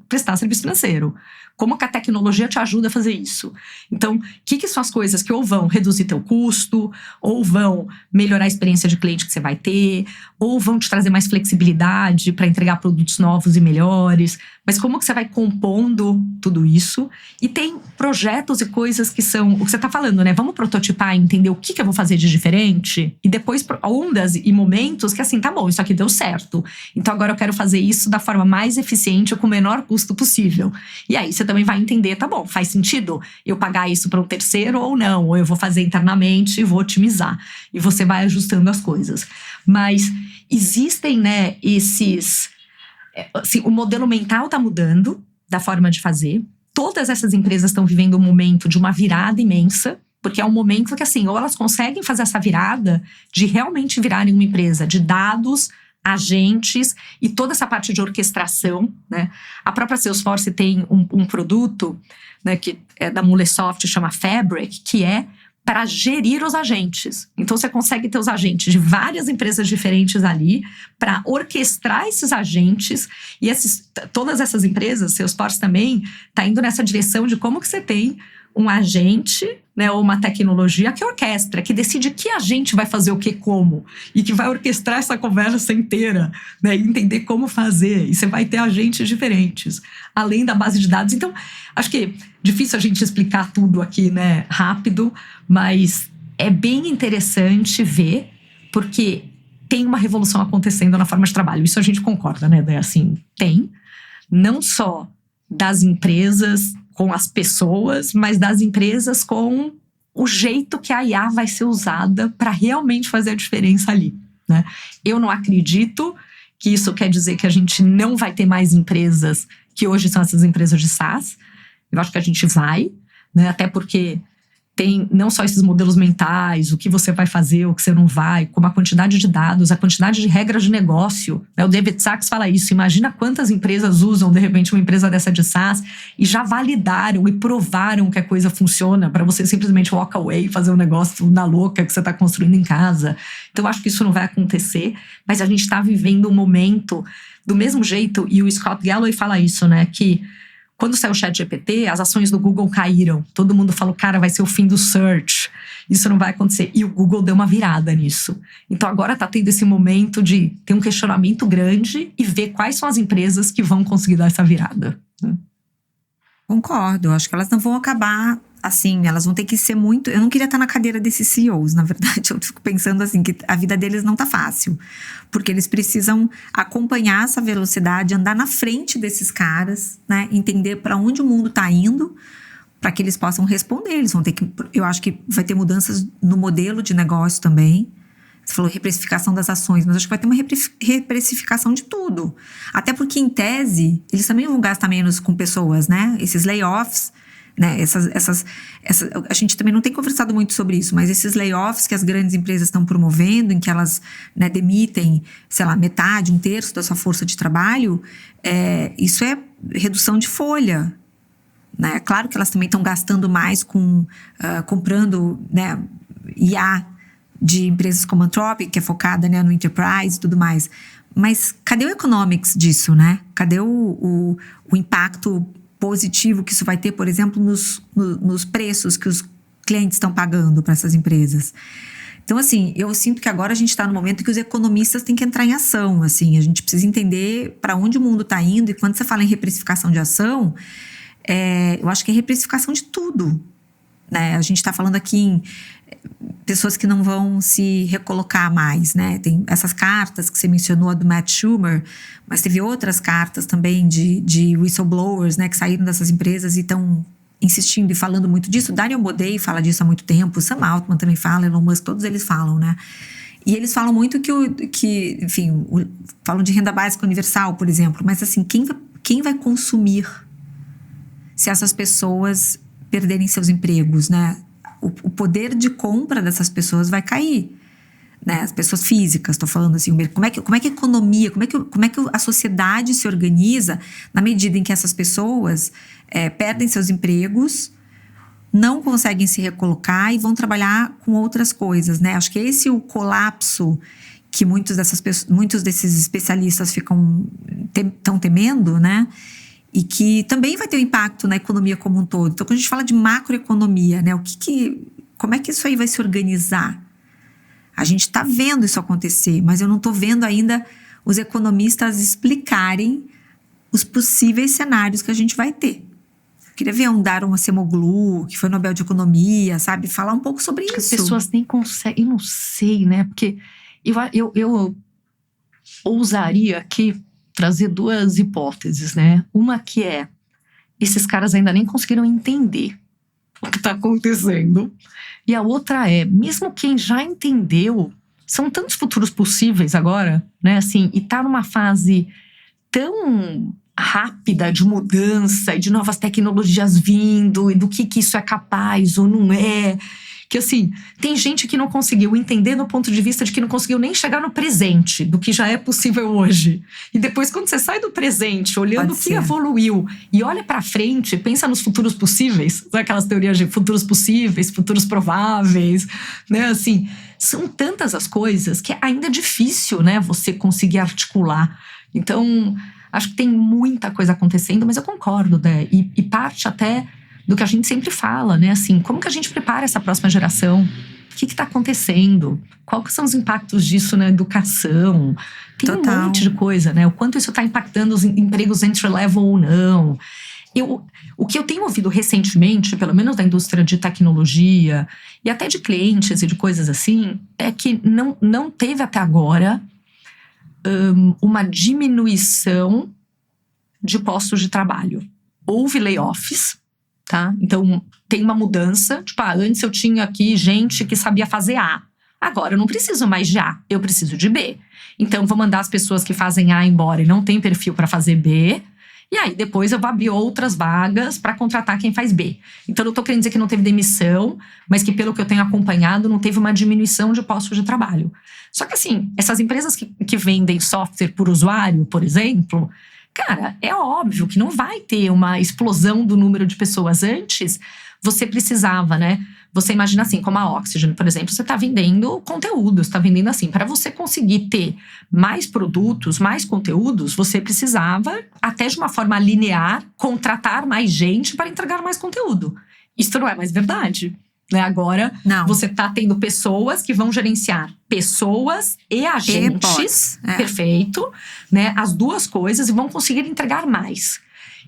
prestar serviço financeiro. Como que a tecnologia te ajuda a fazer isso? Então, o que são as coisas que ou vão reduzir teu custo, ou vão melhorar a experiência de cliente que você vai ter, ou vão te trazer mais flexibilidade para entregar produtos novos e melhores. Mas como que você vai compondo tudo isso? E tem projetos e coisas que são o que você está falando, né? Vamos prototipar e entender o que eu vou fazer de diferente? E depois ondas e momentos que assim, tá bom, isso aqui deu certo. Então agora eu quero fazer isso da forma mais eficiente com o menor custo possível. E aí você também vai entender, tá bom, faz sentido eu pagar isso para um terceiro ou não? Ou eu vou fazer internamente e vou otimizar. E você vai ajustando as coisas. Mas existem, né, esses... Assim, o modelo mental está mudando da forma de fazer. Todas essas empresas estão vivendo um momento de uma virada imensa, porque é um momento que, assim, ou elas conseguem fazer essa virada de realmente virarem uma empresa de dados, agentes e toda essa parte de orquestração, né? A própria Salesforce tem um produto, né, que é da Mulesoft, chama Fabric, que é para gerir os agentes. Então, você consegue ter os agentes de várias empresas diferentes ali para orquestrar esses agentes. E todas essas empresas, Salesforce também, está indo nessa direção de como que você tem um agente, né, ou uma tecnologia que orquestra, que decide que agente vai fazer o que como, e que vai orquestrar essa conversa inteira, né, e entender como fazer. E você vai ter agentes diferentes, além da base de dados. Então, acho que é difícil a gente explicar tudo aqui, né, rápido, mas é bem interessante ver, porque tem uma revolução acontecendo na forma de trabalho. Isso a gente concorda, né, assim, tem, não só das empresas com as pessoas, mas das empresas com o jeito que a IA vai ser usada para realmente fazer a diferença ali, né? Eu não acredito que isso quer dizer que a gente não vai ter mais empresas que hoje são essas empresas de SaaS. Eu acho que a gente vai, né? Até porque tem não só esses modelos mentais, o que você vai fazer, o que você não vai, como a quantidade de dados, a quantidade de regras de negócio, né? O David Sachs fala isso. Imagina quantas empresas usam, de repente, uma empresa dessa de SaaS e já validaram e provaram que a coisa funciona para você simplesmente walk away e fazer um negócio na louca que você está construindo em casa. Então, eu acho que isso não vai acontecer, mas a gente está vivendo um momento do mesmo jeito, e o Scott Galloway fala isso, né? Que quando saiu o ChatGPT, as ações do Google caíram. Todo mundo falou, cara, vai ser o fim do search. Isso não vai acontecer. E o Google deu uma virada nisso. Então agora tá tendo esse momento de ter um questionamento grande e ver quais são as empresas que vão conseguir dar essa virada, né? Concordo, eu acho que elas não vão acabar assim, elas vão ter que ser muito... Eu não queria estar na cadeira desses CEOs, na verdade. Eu fico pensando assim, que a vida deles não tá fácil. Porque eles precisam acompanhar essa velocidade, andar na frente desses caras, né? Entender para onde o mundo tá indo, para que eles possam responder. Eles vão ter que... Eu acho que vai ter mudanças no modelo de negócio também. Você falou reprecificação das ações, mas acho que vai ter uma reprecificação de tudo. Até porque, em tese, eles também vão gastar menos com pessoas, né? Esses layoffs, né? A gente também não tem conversado muito sobre isso, mas esses layoffs que as grandes empresas estão promovendo, em que elas, né, demitem, sei lá, metade, 1/3 da sua força de trabalho, isso é redução de folha, né? Claro que elas também estão gastando mais comprando, né, IA de empresas como a Anthropic, que é focada, né, no enterprise e tudo mais. Mas cadê o economics disso, né? Cadê o impacto positivo que isso vai ter, por exemplo, nos preços que os clientes estão pagando para essas empresas? Então, assim, eu sinto que agora a gente está no momento em que os economistas têm que entrar em ação, assim. A gente precisa entender para onde o mundo está indo, e quando você fala em reprecificação de ação, eu acho que é reprecificação de tudo, né? A gente está falando aqui em pessoas que não vão se recolocar mais, né? Tem essas cartas que você mencionou, a do Matt Schumer, mas teve outras cartas também de whistleblowers, né, que saíram dessas empresas e estão insistindo e falando muito disso. Daniel Modei fala disso há muito tempo, Sam Altman também fala, Elon Musk, todos eles falam, né? E eles falam muito falam de renda básica universal, por exemplo, mas assim, quem vai consumir se essas pessoas perderem seus empregos, né? O poder de compra dessas pessoas vai cair, né? As pessoas físicas, estou falando assim, como é que a economia, como é que a sociedade se organiza na medida em que essas pessoas perdem seus empregos não conseguem se recolocar e vão trabalhar com outras coisas, né? Acho que esse é o colapso que muitos desses especialistas estão temendo, né? E que também vai ter um impacto na economia como um todo. Então, quando a gente fala de macroeconomia, né? Como é que isso aí vai se organizar? A gente está vendo isso acontecer, mas eu não estou vendo ainda os economistas explicarem os possíveis cenários que a gente vai ter. Eu queria ver um Daron Acemoglu, que foi Nobel de Economia, sabe? Falar um pouco sobre isso. As pessoas nem conseguem, eu não sei, né? Porque eu ousaria aqui trazer duas hipóteses, né? Uma que é, esses caras ainda nem conseguiram entender o que está acontecendo. E a outra é, mesmo quem já entendeu, são tantos futuros possíveis agora, né? Assim, e tá numa fase tão rápida de mudança e de novas tecnologias vindo e do que isso é capaz ou não é. Que assim, tem gente que não conseguiu entender no ponto de vista de que não conseguiu nem chegar no presente, do que já é possível hoje. E depois, quando você sai do presente, olhando o que evoluiu e olha pra frente, pensa nos futuros possíveis, sabe aquelas teorias de futuros possíveis, futuros prováveis, né? Assim, são tantas as coisas que ainda é difícil, né, você conseguir articular. Então, acho que tem muita coisa acontecendo, mas eu concordo, né? E parte até do que a gente sempre fala, né? Assim, como que a gente prepara essa próxima geração? O que está acontecendo? Quais são os impactos disso na educação? Tem Total. um monte de coisa, né? O quanto isso está impactando os empregos entry-level ou não. O que eu tenho ouvido recentemente, pelo menos da indústria de tecnologia e até de clientes e de coisas assim, é que não teve até agora uma diminuição de postos de trabalho. Houve layoffs, tá? Então, tem uma mudança. Tipo, antes eu tinha aqui gente que sabia fazer A. Agora eu não preciso mais de A, eu preciso de B. Então, vou mandar as pessoas que fazem A embora e não tem perfil para fazer B. E aí, depois eu vou abrir outras vagas para contratar quem faz B. Então, não estou querendo dizer que não teve demissão, mas que, pelo que eu tenho acompanhado, não teve uma diminuição de postos de trabalho. Só que, assim, essas empresas que vendem software por usuário, por exemplo, cara, é óbvio que não vai ter uma explosão do número de pessoas. Antes, você precisava, né? Você imagina assim, como a Oxygen, por exemplo, você está vendendo conteúdo, está vendendo assim. Para você conseguir ter mais produtos, mais conteúdos, você precisava, até de uma forma linear, contratar mais gente para entregar mais conteúdo. Isso não é mais verdade, né? Agora, você está tendo pessoas que vão gerenciar pessoas e agentes, perfeito, né? As duas coisas, e vão conseguir entregar mais.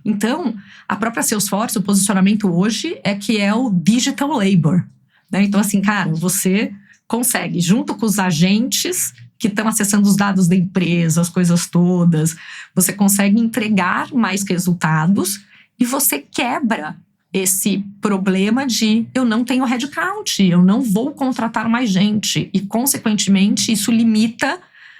Então, a própria Salesforce, o posicionamento hoje é que é o digital labor, né? Então, assim, cara, você consegue, junto com os agentes que estão acessando os dados da empresa, as coisas todas, você consegue entregar mais resultados e você quebra esse problema de eu não tenho headcount, eu não vou contratar mais gente. E, consequentemente, isso limita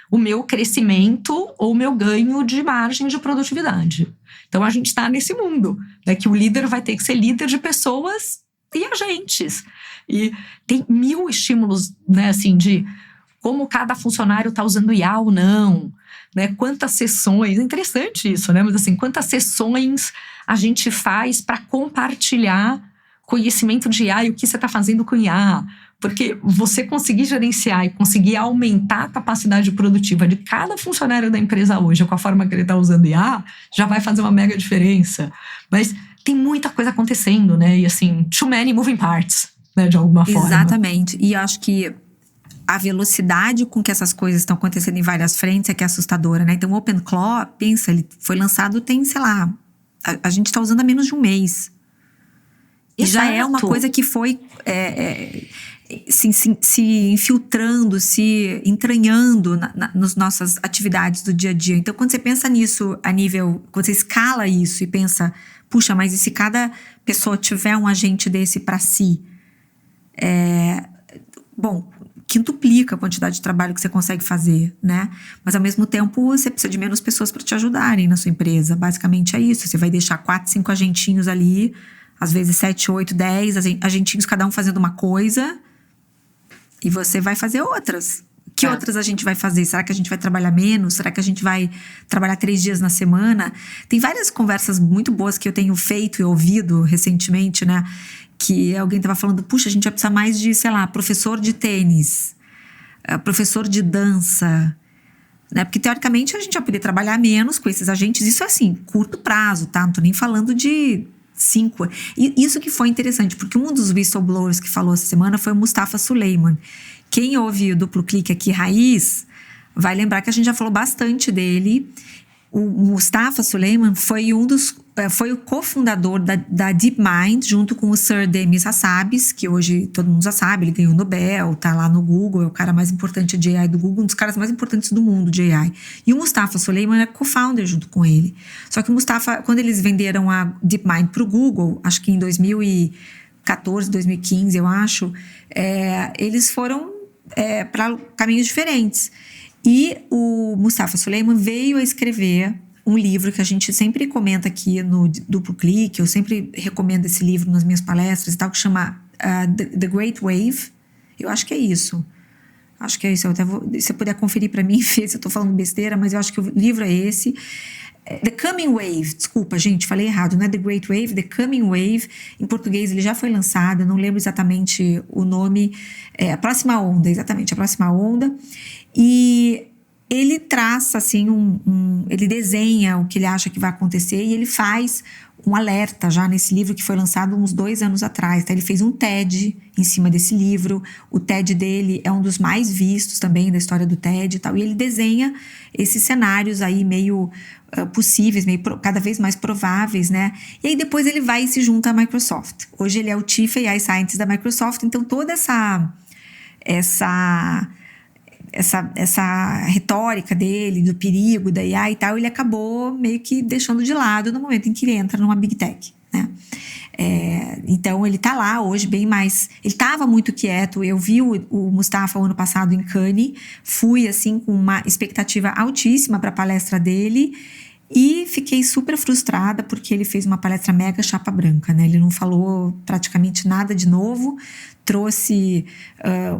o meu crescimento ou o meu ganho de margem de produtividade. Então, a gente está nesse mundo, né, que o líder vai ter que ser líder de pessoas e agentes. E tem 1000 estímulos, né, assim, de como cada funcionário está usando IA ou não, né, quantas sessões, é interessante isso, né, mas assim, quantas sessões a gente faz para compartilhar conhecimento de IA e o que você está fazendo com IA. Porque você conseguir gerenciar e conseguir aumentar a capacidade produtiva de cada funcionário da empresa hoje, com a forma que ele está usando IA, já vai fazer uma mega diferença. Mas tem muita coisa acontecendo, né? E assim, too many moving parts, né? De alguma forma. Exatamente. E acho que a velocidade com que essas coisas estão acontecendo em várias frentes é que é assustadora, né? Então, o OpenClaw, pensa, ele foi lançado tem, sei lá, a gente está usando há menos de um mês. E já é uma coisa que foi se infiltrando, se entranhando nas nossas atividades do dia a dia. Então, quando você pensa nisso a nível, quando você escala isso e pensa, puxa, mas e se cada pessoa tiver um agente desse para si? Bom, quintuplica a quantidade de trabalho que você consegue fazer, né? Mas, ao mesmo tempo, você precisa de menos pessoas para te ajudarem na sua empresa. Basicamente é isso. Você vai deixar 4, 5 agentinhos ali, às vezes 7, 8, 10 agentinhos, cada um fazendo uma coisa, e você vai fazer outras. Que outras a gente vai fazer? Será que a gente vai trabalhar menos? Será que a gente vai trabalhar 3 dias na semana? Tem várias conversas muito boas que eu tenho feito e ouvido recentemente, né? que alguém estava falando, puxa, a gente vai precisar mais de, sei lá, professor de tênis, professor de dança, né? Porque teoricamente a gente vai poder trabalhar menos com esses agentes, isso assim, curto prazo, tá? Não tô nem falando de 5. E isso que foi interessante, porque um dos whistleblowers que falou essa semana foi o Mustafa Suleyman. Quem ouve o Duplo Clique aqui, raiz, vai lembrar que a gente já falou bastante dele. O Mustafa Suleyman foi foi o cofundador da DeepMind, junto com o Sir Demis Hassabis, que hoje todo mundo já sabe, ele ganhou o Nobel, tá lá no Google, é o cara mais importante de AI do Google, um dos caras mais importantes do mundo de AI. E o Mustafa Suleyman é co-founder junto com ele. Só que o Mustafa, quando eles venderam a DeepMind pro Google, acho que em 2014, 2015, eu acho, eles foram para caminhos diferentes. E o Mustafa Suleyman veio a escrever um livro que a gente sempre comenta aqui no Duplo Clique, eu sempre recomendo esse livro nas minhas palestras e tal, que chama The Great Wave. Eu acho que é isso. Acho que é isso. Eu até vou, se você puder conferir para mim, se eu tô falando besteira, mas eu acho que o livro é esse. The Coming Wave, desculpa, gente, falei errado, não é The Great Wave, The Coming Wave. Em português ele já foi lançado, eu não lembro exatamente o nome. A Próxima Onda, exatamente, A Próxima Onda. E ele traça, assim, ele desenha o que ele acha que vai acontecer e ele faz um alerta já nesse livro que foi lançado uns 2 anos atrás. Tá? Ele fez um TED em cima desse livro. O TED dele é um dos mais vistos também da história do TED e tal. E ele desenha esses cenários aí meio possíveis, cada vez mais prováveis, né? E aí depois ele vai e se junta à Microsoft. Hoje ele é o Chief AI Scientist da Microsoft. Então toda essa retórica dele, do perigo da IA e tal, ele acabou meio que deixando de lado no momento em que ele entra numa Big Tech, né? Então ele tá lá hoje bem mais... Ele tava muito quieto, eu vi o Mustafa o ano passado em Cannes, fui assim com uma expectativa altíssima para a palestra dele e fiquei super frustrada porque ele fez uma palestra mega chapa branca, né? Ele não falou praticamente nada de novo, trouxe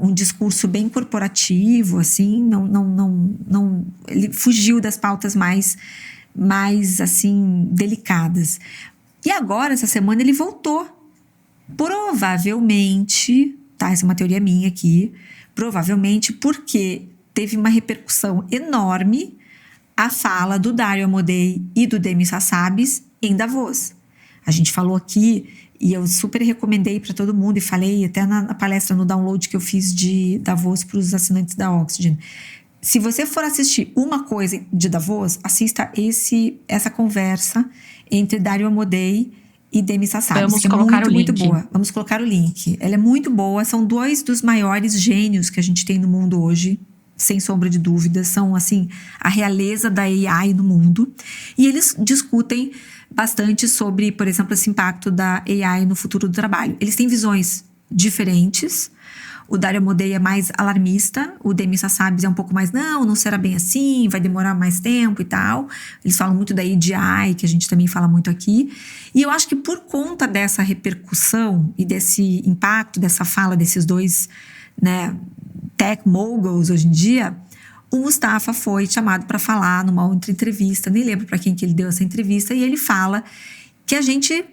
um discurso bem corporativo, assim, não, ele fugiu das pautas mais assim, delicadas. E agora, essa semana, ele voltou. Provavelmente, tá? Essa é uma teoria minha aqui, provavelmente porque teve uma repercussão enorme a fala do Dario Amodei e do Demis Hassabis em Davos. A gente falou aqui, e eu super recomendei para todo mundo, e falei até na palestra, no download que eu fiz de Davos para os assinantes da Oxygen. Se você for assistir uma coisa de Davos, assista essa conversa entre Dario Amodei e Demis Hassabis. Vamos colocar o link. Muito boa. Vamos colocar o link. Ela é muito boa. São 2 dos maiores gênios que a gente tem no mundo hoje, sem sombra de dúvida. São, assim, a realeza da AI no mundo. E eles discutem bastante sobre, por exemplo, esse impacto da AI no futuro do trabalho. Eles têm visões diferentes. O Dario Amodei é mais alarmista, o Demis Hassabis é um pouco mais, não será bem assim, vai demorar mais tempo e tal. Eles falam muito da AGI, que a gente também fala muito aqui. E eu acho que por conta dessa repercussão e desse impacto, dessa fala desses 2, né, tech moguls hoje em dia, o Mustafa foi chamado para falar numa outra entrevista, nem lembro para quem que ele deu essa entrevista, e ele fala que a gente...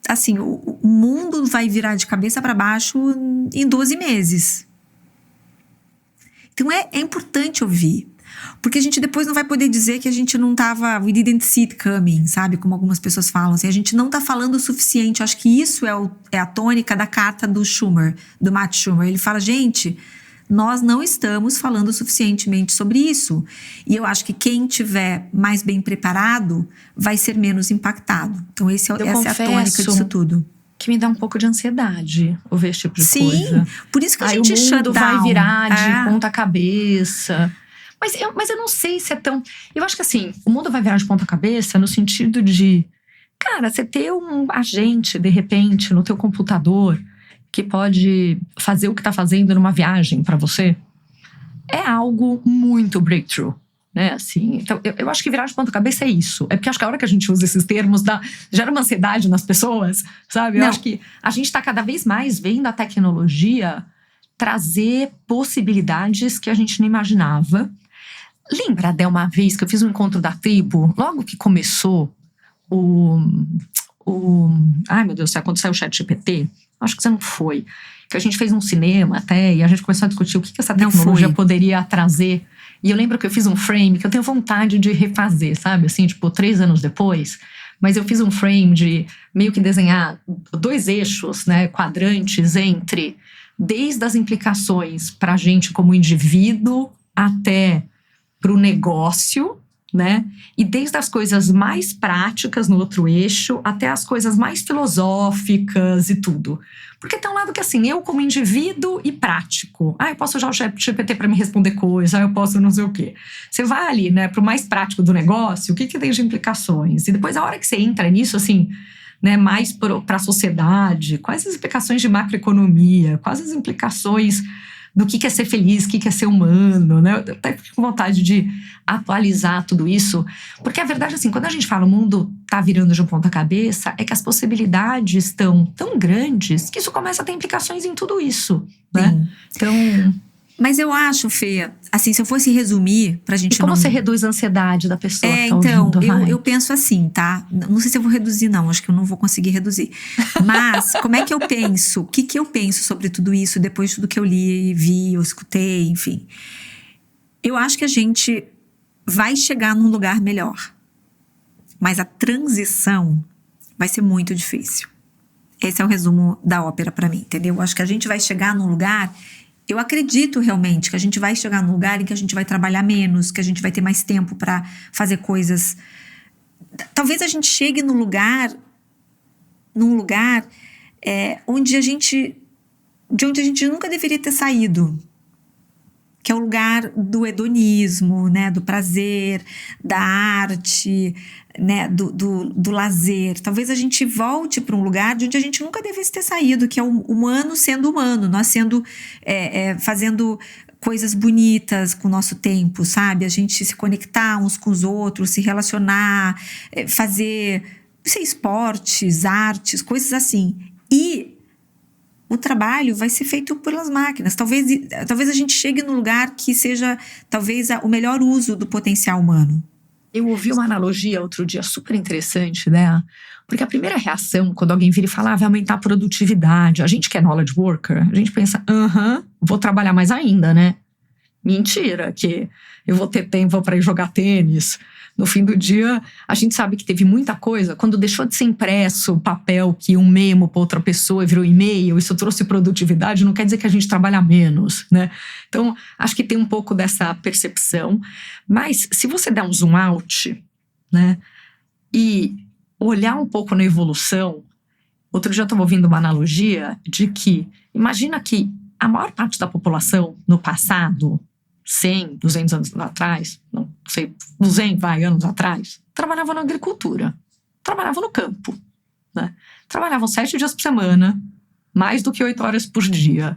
Assim, o mundo vai virar de cabeça para baixo em 12 meses. Então é importante ouvir. Porque a gente depois não vai poder dizer que a gente não estava... We didn't see it coming, sabe? Como algumas pessoas falam. Assim, a gente não está falando o suficiente. Eu acho que isso é a tônica da carta do Schumer, do Matt Schumer. Ele fala, gente... Nós não estamos falando suficientemente sobre isso. E eu acho que quem tiver mais bem preparado vai ser menos impactado. Então, essa é a tônica disso tudo. Que me dá um pouco de ansiedade ouvir esse tipo de coisa. Sim, por isso que a gente o mundo vai virar de ponta cabeça. Mas eu não sei se é tão... Eu acho que assim, o mundo vai virar de ponta cabeça no sentido de... Cara, você ter um agente, de repente, no teu computador... que pode fazer o que está fazendo numa viagem para você, é algo muito breakthrough, né? Assim, então, eu acho que virar de ponta cabeça é isso. É porque acho que a hora que a gente usa esses termos gera uma ansiedade nas pessoas, sabe? Eu acho que a gente está cada vez mais vendo a tecnologia trazer possibilidades que a gente não imaginava. Lembra, Adel, uma vez que eu fiz um encontro da tribo, logo que começou ai meu Deus, quando saiu o ChatGPT, Acho que você não foi. Que a gente fez um cinema até, e a gente começou a discutir o que essa tecnologia poderia trazer. E eu lembro que eu fiz um frame que eu tenho vontade de refazer, sabe? Assim, tipo, 3 anos depois. Mas eu fiz um frame de meio que desenhar 2 eixos, né? Quadrantes entre, desde as implicações pra gente como indivíduo até pro negócio, né? E desde as coisas mais práticas no outro eixo até as coisas mais filosóficas e tudo. Porque tem um lado que assim, eu como indivíduo e prático. Eu posso usar o ChatGPT para me responder coisa, eu posso não sei o quê. Você vai ali, né, pro mais prático do negócio, o que tem de implicações? E depois a hora que você entra nisso, assim, né, mais para a sociedade, quais as implicações de macroeconomia, quais as implicações do que é ser feliz, o que é ser humano, né? Eu até fico com vontade de atualizar tudo isso, porque a verdade, assim, quando a gente fala o mundo tá virando de um ponta cabeça, é que as possibilidades estão tão grandes que isso começa a ter implicações em tudo isso, né? Sim. Então... Mas eu acho, Fê, assim, se eu fosse resumir pra gente como você reduz a ansiedade da pessoa que tá ouvindo, eu penso assim, tá? Não sei se eu vou reduzir, não. Acho que eu não vou conseguir reduzir. Mas, como é que eu penso? O que eu penso sobre tudo isso depois de tudo que eu li, vi, eu escutei, enfim. Eu acho que a gente vai chegar num lugar melhor. Mas a transição vai ser muito difícil. Esse é o resumo da ópera pra mim, entendeu? Eu acho que a gente vai chegar num lugar... Eu acredito realmente que a gente vai chegar num lugar em que a gente vai trabalhar menos, que a gente vai ter mais tempo para fazer coisas. Talvez a gente chegue num lugar onde a gente nunca deveria ter saído, que é o lugar do hedonismo, né, do prazer, da arte, né, do lazer. Talvez a gente volte para um lugar de onde a gente nunca devesse ter saído, que é o humano sendo humano, nós fazendo coisas bonitas com o nosso tempo, sabe? A gente se conectar uns com os outros, se relacionar, fazer, não sei, esportes, artes, coisas assim. E o trabalho vai ser feito pelas máquinas. Talvez a gente chegue num lugar que seja, talvez, o melhor uso do potencial humano. Eu ouvi uma analogia outro dia super interessante, né? Porque a primeira reação, quando alguém vira e fala, vai aumentar a produtividade, a gente que é knowledge worker, a gente pensa, vou trabalhar mais ainda, né? Mentira, que eu vou ter tempo para ir jogar tênis. No fim do dia, a gente sabe que teve muita coisa. Quando deixou de ser impresso o papel que um memo para outra pessoa virou e-mail, isso trouxe produtividade, não quer dizer que a gente trabalha menos, né? Então, acho que tem um pouco dessa percepção. Mas, se você der um zoom out, né, e olhar um pouco na evolução, outro dia eu estava ouvindo uma analogia de que, imagina que a maior parte da população no passado, 100, 200 anos atrás, não sei, 200 anos atrás, trabalhava na agricultura, trabalhava no campo, né? Trabalhavam 7 dias por semana, mais do que 8 horas por dia.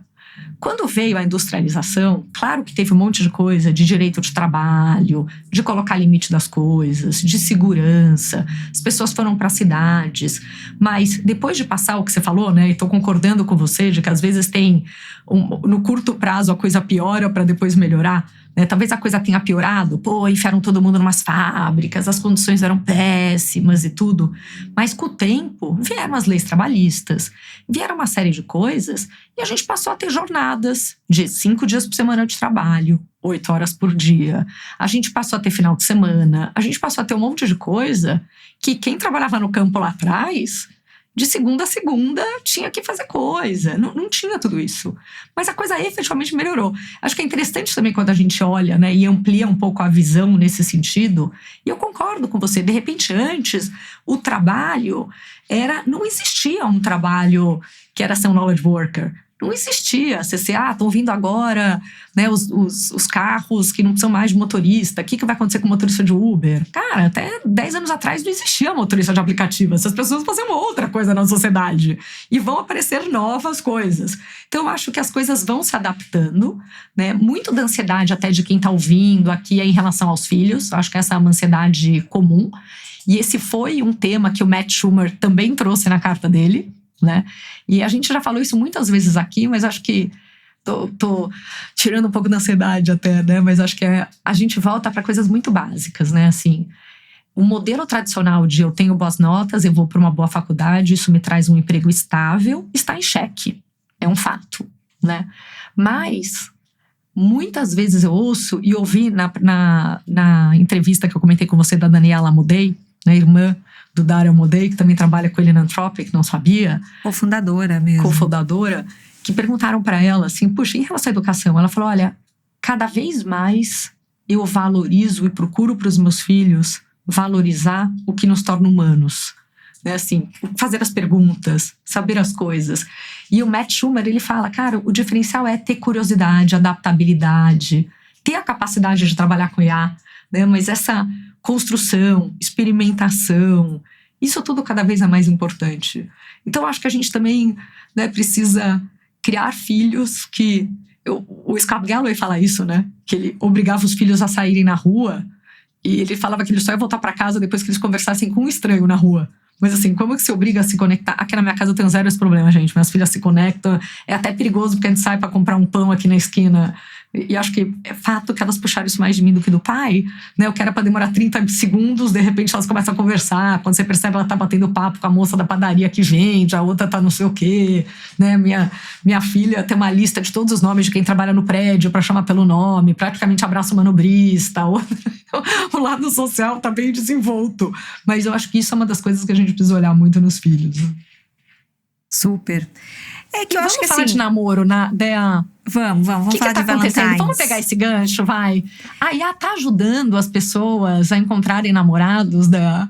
Quando veio a industrialização, claro que teve um monte de coisa de direito de trabalho, de colocar limite das coisas, de segurança, as pessoas foram para cidades, mas depois de passar o que você falou, né, e estou concordando com você, de que às vezes tem, no curto prazo a coisa piora para depois melhorar, né? Talvez a coisa tenha piorado, enfiaram todo mundo numas fábricas, as condições eram péssimas e tudo, mas com o tempo vieram as leis trabalhistas, vieram uma série de coisas e a gente passou a ter jornadas de 5 dias por semana de trabalho, 8 horas por dia, a gente passou a ter final de semana, a gente passou a ter um monte de coisa que quem trabalhava no campo lá atrás, de segunda a segunda, tinha que fazer coisa. Não tinha tudo isso. Mas a coisa efetivamente melhorou. Acho que é interessante também quando a gente olha, né, e amplia um pouco a visão nesse sentido. E eu concordo com você. De repente, antes, o trabalho não existia um trabalho que era ser um knowledge worker. Não existia. Você estão vindo agora, né, os carros que não precisam mais de motorista. O que vai acontecer com o motorista de Uber? Cara, até 10 anos atrás não existia motorista de aplicativo. Essas pessoas faziam outra coisa na sociedade. E vão aparecer novas coisas. Então, eu acho que as coisas vão se adaptando, né? Muito da ansiedade até de quem está ouvindo aqui é em relação aos filhos. Eu acho que essa é uma ansiedade comum. E esse foi um tema que o Matt Schumer também trouxe na carta dele, né? E a gente já falou isso muitas vezes aqui, mas acho que tô tirando um pouco da ansiedade até, né? Mas acho que a gente volta para coisas muito básicas, né? Assim, o modelo tradicional de eu tenho boas notas, eu vou para uma boa faculdade, isso me traz um emprego estável, está em xeque. É um fato, né? Mas muitas vezes eu ouço e ouvi na entrevista que eu comentei com você da Daniela Amodei, né, irmã do Dario Amodei, que também trabalha com ele na Anthropic, não sabia? Cofundadora mesmo. Cofundadora, que perguntaram para ela assim, puxa, em relação à educação? Ela falou, olha, cada vez mais eu valorizo e procuro para os meus filhos valorizar o que nos torna humanos. Né, assim, fazer as perguntas, saber as coisas. E o Matt Schumer, ele fala, cara, o diferencial é ter curiosidade, adaptabilidade, ter a capacidade de trabalhar com IA, né, mas essa construção, experimentação, isso tudo cada vez é mais importante. Então, acho que a gente também, né, precisa criar filhos que... O Scott Galloway fala isso, né? Que ele obrigava os filhos a saírem na rua e ele falava que ele só ia voltar para casa depois que eles conversassem com um estranho na rua. Mas assim, como é que se obriga a se conectar? Aqui na minha casa eu tenho zero esse problema, gente. Minhas filhas se conectam. É até perigoso porque a gente sai para comprar um pão aqui na esquina. E acho que é fato que elas puxaram isso mais de mim do que do pai, né? O que era pra demorar 30 segundos, de repente elas começam a conversar. Quando você percebe, ela tá batendo papo com a moça da padaria que vende, a outra tá não sei o quê, né? Minha filha tem uma lista de todos os nomes de quem trabalha no prédio pra chamar pelo nome, praticamente abraça o manobrista. O lado social tá bem desenvolto. Mas eu acho que isso é uma das coisas que a gente precisa olhar muito nos filhos. Super. É que eu acho que falar assim, de namoro, Dea. Vamos falar tá de acontecendo? Valentine's. Vamos pegar esse gancho, vai. A IA tá ajudando as pessoas a encontrarem namorados, Dea?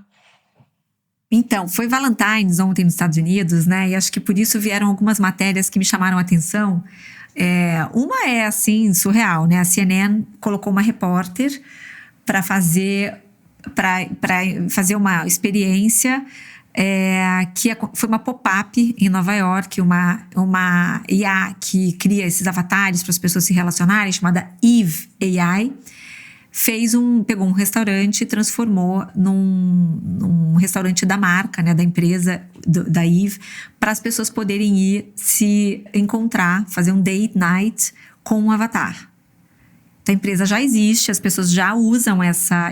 Então, foi Valentine's ontem nos Estados Unidos, né? E acho que por isso vieram algumas matérias que me chamaram a atenção. Uma é, assim, surreal, né? A CNN colocou uma repórter para fazer uma experiência foi uma pop-up em Nova York, uma IA que cria esses avatares para as pessoas se relacionarem, chamada Eve AI, pegou um restaurante e transformou num restaurante da marca, né, da empresa da Eve, para as pessoas poderem ir se encontrar, fazer um date night com um avatar. Então, a empresa já existe, as pessoas já usam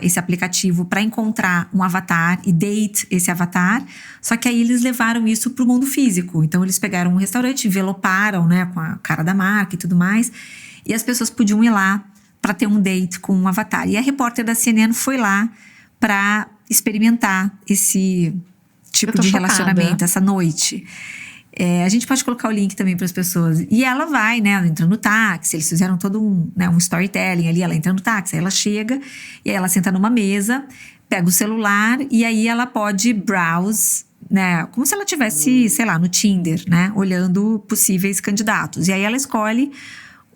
esse aplicativo para encontrar um avatar e date esse avatar, só que aí eles levaram isso para o mundo físico. Então, eles pegaram um restaurante, enveloparam, né, com a cara da marca e tudo mais, e as pessoas podiam ir lá para ter um date com um avatar. E a repórter da CNN foi lá para experimentar esse tipo de relacionamento, essa noite. A gente pode colocar o link também para as pessoas. E ela vai, né? Ela entra no táxi, eles fizeram todo um storytelling ali. Ela entra no táxi, aí ela chega, e aí ela senta numa mesa, pega o celular, e aí ela pode browse, né? Como se ela estivesse, sei lá, no Tinder, né? Olhando possíveis candidatos. E aí ela escolhe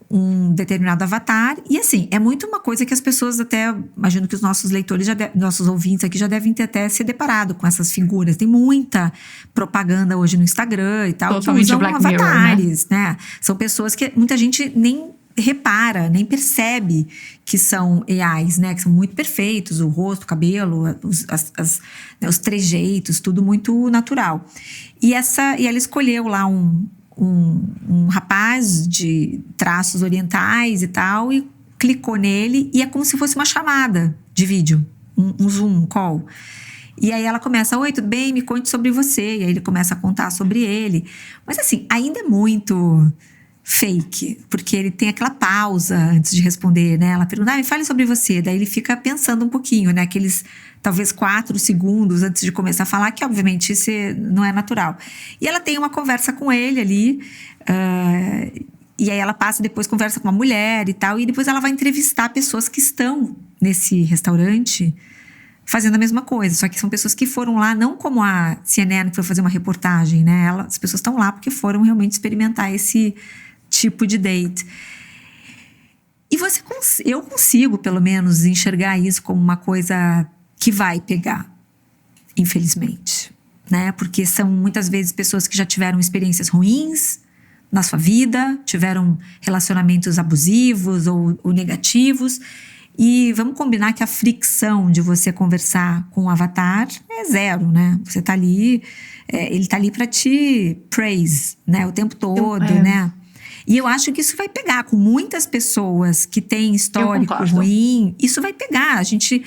um determinado avatar. E assim, é muito uma coisa que as pessoas até... Imagino que os nossos leitores, nossos ouvintes aqui já devem ter até se deparado com essas figuras. Tem muita propaganda hoje no Instagram e tal. Totalmente que usam Black avatares, Mirror, né? São pessoas que muita gente nem repara, nem percebe que são AIs, né? Que são muito perfeitos. O rosto, o cabelo, os trejeitos, tudo muito natural. E ela escolheu lá um rapaz de traços orientais e tal, e clicou nele, e é como se fosse uma chamada de vídeo, um Zoom, um call. E aí ela começa, oi, tudo bem? Me conte sobre você. E aí ele começa a contar sobre ele. Mas assim, ainda é muito fake, porque ele tem aquela pausa antes de responder, né? Ela pergunta, me fale sobre você. Daí ele fica pensando um pouquinho, né? Aqueles talvez 4 segundos antes de começar a falar, que obviamente isso não é natural. E ela tem uma conversa com ele ali, e aí ela passa, depois conversa com uma mulher e tal, e depois ela vai entrevistar pessoas que estão nesse restaurante fazendo a mesma coisa, só que são pessoas que foram lá, não como a CNN que foi fazer uma reportagem, né? As pessoas estão lá porque foram realmente experimentar esse tipo de date. E eu consigo, pelo menos, enxergar isso como uma coisa que vai pegar, infelizmente, né? Porque são muitas vezes pessoas que já tiveram experiências ruins na sua vida, tiveram relacionamentos abusivos ou negativos, e vamos combinar que a fricção de você conversar com o avatar é zero, né? Você tá ali, ele tá ali para te praise, né? O tempo todo, né? E eu acho que isso vai pegar com muitas pessoas que têm histórico ruim. Isso vai pegar. A gente...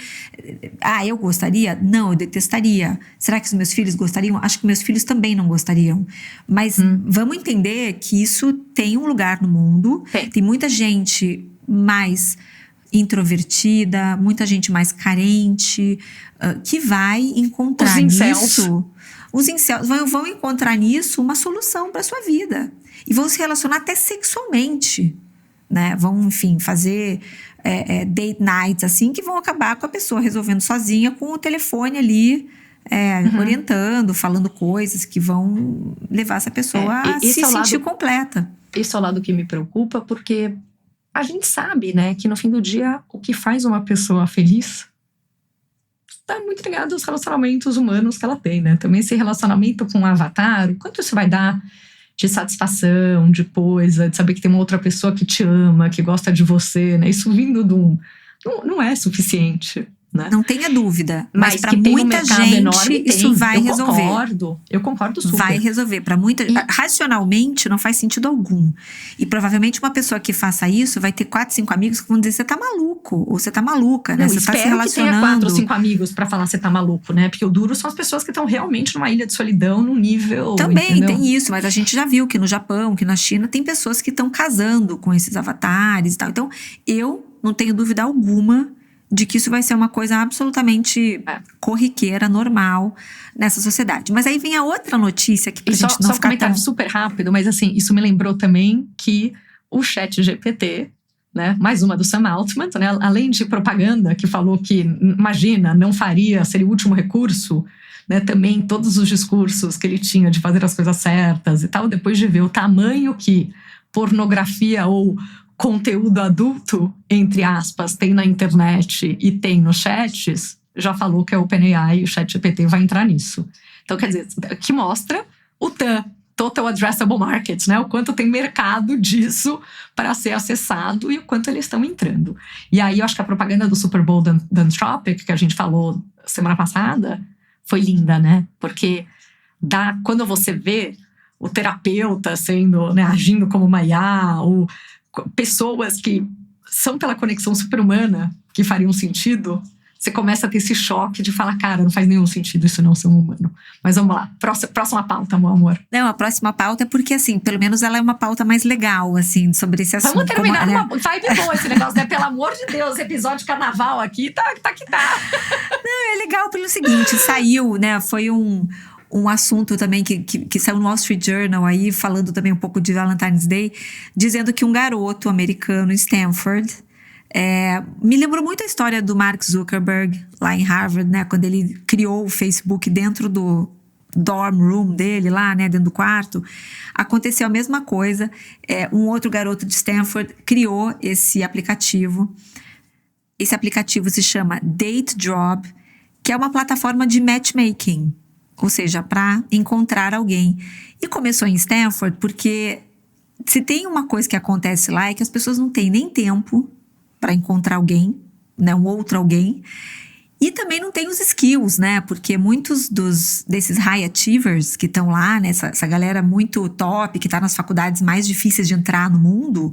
eu gostaria? Não, eu detestaria. Será que os meus filhos gostariam? Acho que meus filhos também não gostariam. Mas vamos entender que isso tem um lugar no mundo. Tem muita gente mais introvertida, muita gente mais carente, que vai encontrar nisso... Os incels vão encontrar nisso uma solução para a sua vida. E vão se relacionar até sexualmente, né? Vão, enfim, fazer date nights, assim, que vão acabar com a pessoa resolvendo sozinha com o telefone ali, orientando, falando coisas que vão levar essa pessoa a se sentir completa. Esse é o lado que me preocupa, porque a gente sabe, né, que no fim do dia, o que faz uma pessoa feliz está muito ligado aos relacionamentos humanos que ela tem, né? Também esse relacionamento com o avatar, o quanto isso vai dar de satisfação, de coisa, de saber que tem uma outra pessoa que te ama, que gosta de você, né? Isso vindo de não é suficiente, né? Não tenha dúvida. Mas para muita gente, enorme, isso vai resolver. Eu concordo super. Vai resolver. Para muita... Racionalmente, não faz sentido algum. E provavelmente uma pessoa que faça isso vai ter 4, 5 amigos que vão dizer: você tá maluco. Ou você tá maluca, né? Não, você tá se relacionando. Que tenha 4 ou 5 amigos para falar você tá maluco, né? Porque o duro são as pessoas que estão realmente numa ilha de solidão, num nível... Também entendeu? tem isso. Mas a gente já viu que no Japão, que na China, tem pessoas que estão casando com esses avatares e tal. Então, eu não tenho dúvida alguma de que isso vai ser uma coisa absolutamente corriqueira, normal nessa sociedade. Mas aí vem a outra notícia que pra gente não ficar ficar comentário super rápido, mas assim, isso me lembrou também que o ChatGPT, né, mais uma do Sam Altman, né, além de propaganda que falou que, imagina, não faria, seria o último recurso, né, também todos os discursos que ele tinha de fazer as coisas certas e tal, depois de ver o tamanho que pornografia ou conteúdo adulto, entre aspas, tem na internet e tem nos chats, já falou que a OpenAI e o ChatGPT vai entrar nisso. Então, quer dizer, que mostra o TAM, Total Addressable Market, né? O quanto tem mercado disso para ser acessado e o quanto eles estão entrando. E aí, eu acho que a propaganda do Super Bowl da Anthropic, que a gente falou semana passada, foi linda, né? Porque quando você vê o terapeuta sendo, né, agindo como uma IA, ou pessoas que são pela conexão super-humana, que fariam sentido, você começa a ter esse choque de falar, cara, não faz nenhum sentido isso não ser um humano. Mas vamos lá, próxima pauta, meu amor. Não, a próxima pauta é porque, assim, pelo menos ela é uma pauta mais legal, assim, sobre esse assunto. Vamos terminar numa vibe boa esse negócio, né? Pelo amor de Deus, episódio de carnaval aqui, tá que tá. Não, é legal pelo seguinte, saiu, né, foi um assunto também que saiu no Wall Street Journal aí, falando também um pouco de Valentine's Day, dizendo que um garoto americano em Stanford, me lembrou muito a história do Mark Zuckerberg lá em Harvard, né, quando ele criou o Facebook dentro do dorm room dele lá, né, dentro do quarto. Aconteceu a mesma coisa, um outro garoto de Stanford criou esse aplicativo. Esse aplicativo se chama DateJob, que é uma plataforma de matchmaking, ou seja, para encontrar alguém. E começou em Stanford porque se tem uma coisa que acontece lá é que as pessoas não têm nem tempo para encontrar alguém, né, um outro alguém, e também não tem os skills, né, porque muitos desses high achievers que estão lá, né, essa galera muito top, que está nas faculdades mais difíceis de entrar no mundo,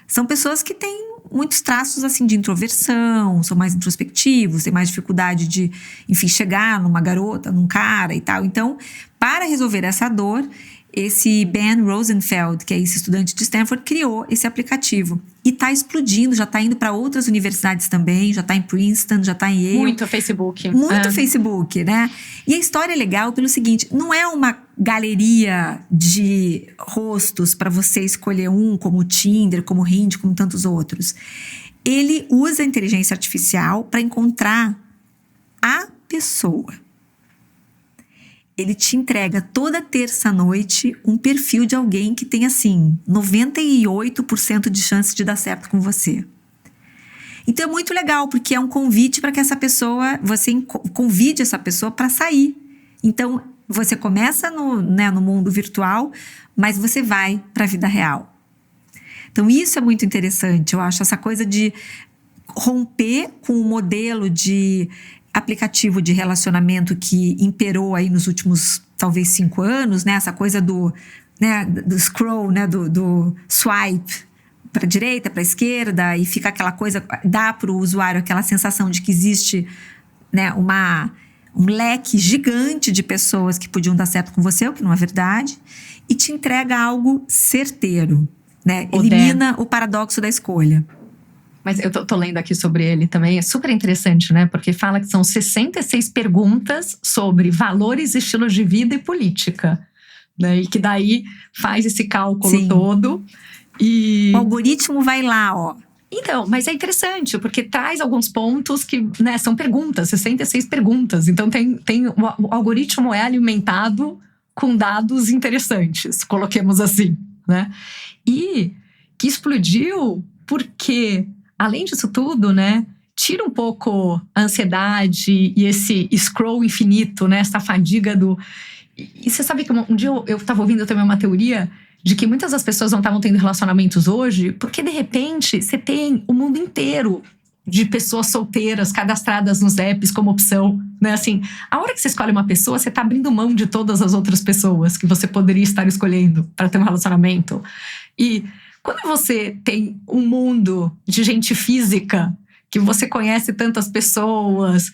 são pessoas que têm muitos traços, assim, de introversão, são mais introspectivos, têm mais dificuldade de, enfim, chegar numa garota, num cara e tal. Então, para resolver essa dor, esse Ben Rosenfeld, que é esse estudante de Stanford, criou esse aplicativo. E está explodindo, já está indo para outras universidades também, já está em Princeton, já está em Yale. Muito Facebook. Muito Facebook, né? E a história é legal pelo seguinte, não é uma galeria de rostos para você escolher um, como o Tinder, como o Hinge, como tantos outros. Ele usa a inteligência artificial para encontrar a pessoa. Ele te entrega toda terça-noite um perfil de alguém que tem, assim, 98% de chance de dar certo com você. Então é muito legal, porque é um convite para que essa pessoa, você convide essa pessoa para sair. Então, você começa no mundo virtual, mas você vai para a vida real. Então, isso é muito interessante. Eu acho essa coisa de romper com o modelo de aplicativo de relacionamento que imperou aí nos últimos, talvez, 5 anos, né? Essa coisa do né, do scroll, né, do swipe para direita, para esquerda, e fica aquela coisa, dá para o usuário aquela sensação de que existe, né, um leque gigante de pessoas que podiam dar certo com você, o que não é verdade, e te entrega algo certeiro, né? Elimina o paradoxo da escolha. Mas eu tô lendo aqui sobre ele também, é super interessante, né? Porque fala que são 66 perguntas sobre valores, estilos de vida e política, né? E que daí faz esse cálculo todo. E o algoritmo vai lá, ó. Então, mas é interessante, porque traz alguns pontos que, né, são perguntas, 66 perguntas. Então, o algoritmo é alimentado com dados interessantes, coloquemos assim, né? E que explodiu porque, além disso tudo, né, tira um pouco a ansiedade e esse scroll infinito, né, essa fadiga do... E você sabe que um dia eu estava ouvindo também uma teoria de que muitas das pessoas não estavam tendo relacionamentos hoje porque, de repente, você tem o mundo inteiro de pessoas solteiras cadastradas nos apps como opção, né? Assim, a hora que você escolhe uma pessoa, você está abrindo mão de todas as outras pessoas que você poderia estar escolhendo para ter um relacionamento. E quando você tem um mundo de gente física, que você conhece tantas pessoas,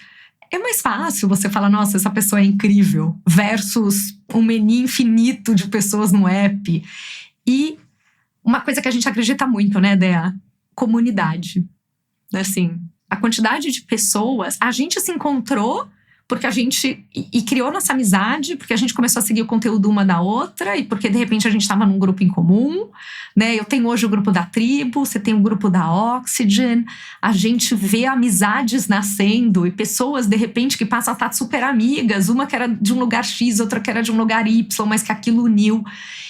é mais fácil você falar, nossa, essa pessoa é incrível, versus um menu infinito de pessoas no app. E uma coisa que a gente acredita muito, né, Dea? Comunidade. Assim, a quantidade de pessoas, a gente se encontrou porque a gente e criou nossa amizade, porque a gente começou a seguir o conteúdo uma da outra e porque de repente a gente estava num grupo em comum, né? Eu tenho hoje o grupo da tribo, você tem o grupo da Oxygen, a gente vê amizades nascendo e pessoas de repente que passam a estar super amigas, uma que era de um lugar X, outra que era de um lugar Y, mas que aquilo uniu.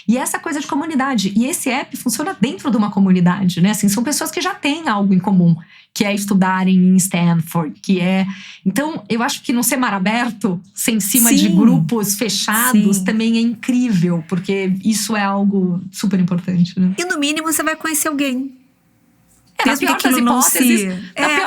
E essa coisa de comunidade, e esse app funciona dentro de uma comunidade, né? Assim, são pessoas que já têm algo em comum, que é estudarem em Stanford, que é... Então, eu acho que no ser mar aberto, ser em cima de grupos fechados, também é incrível, porque isso é algo super importante, né? E no mínimo você vai conhecer alguém. Na pior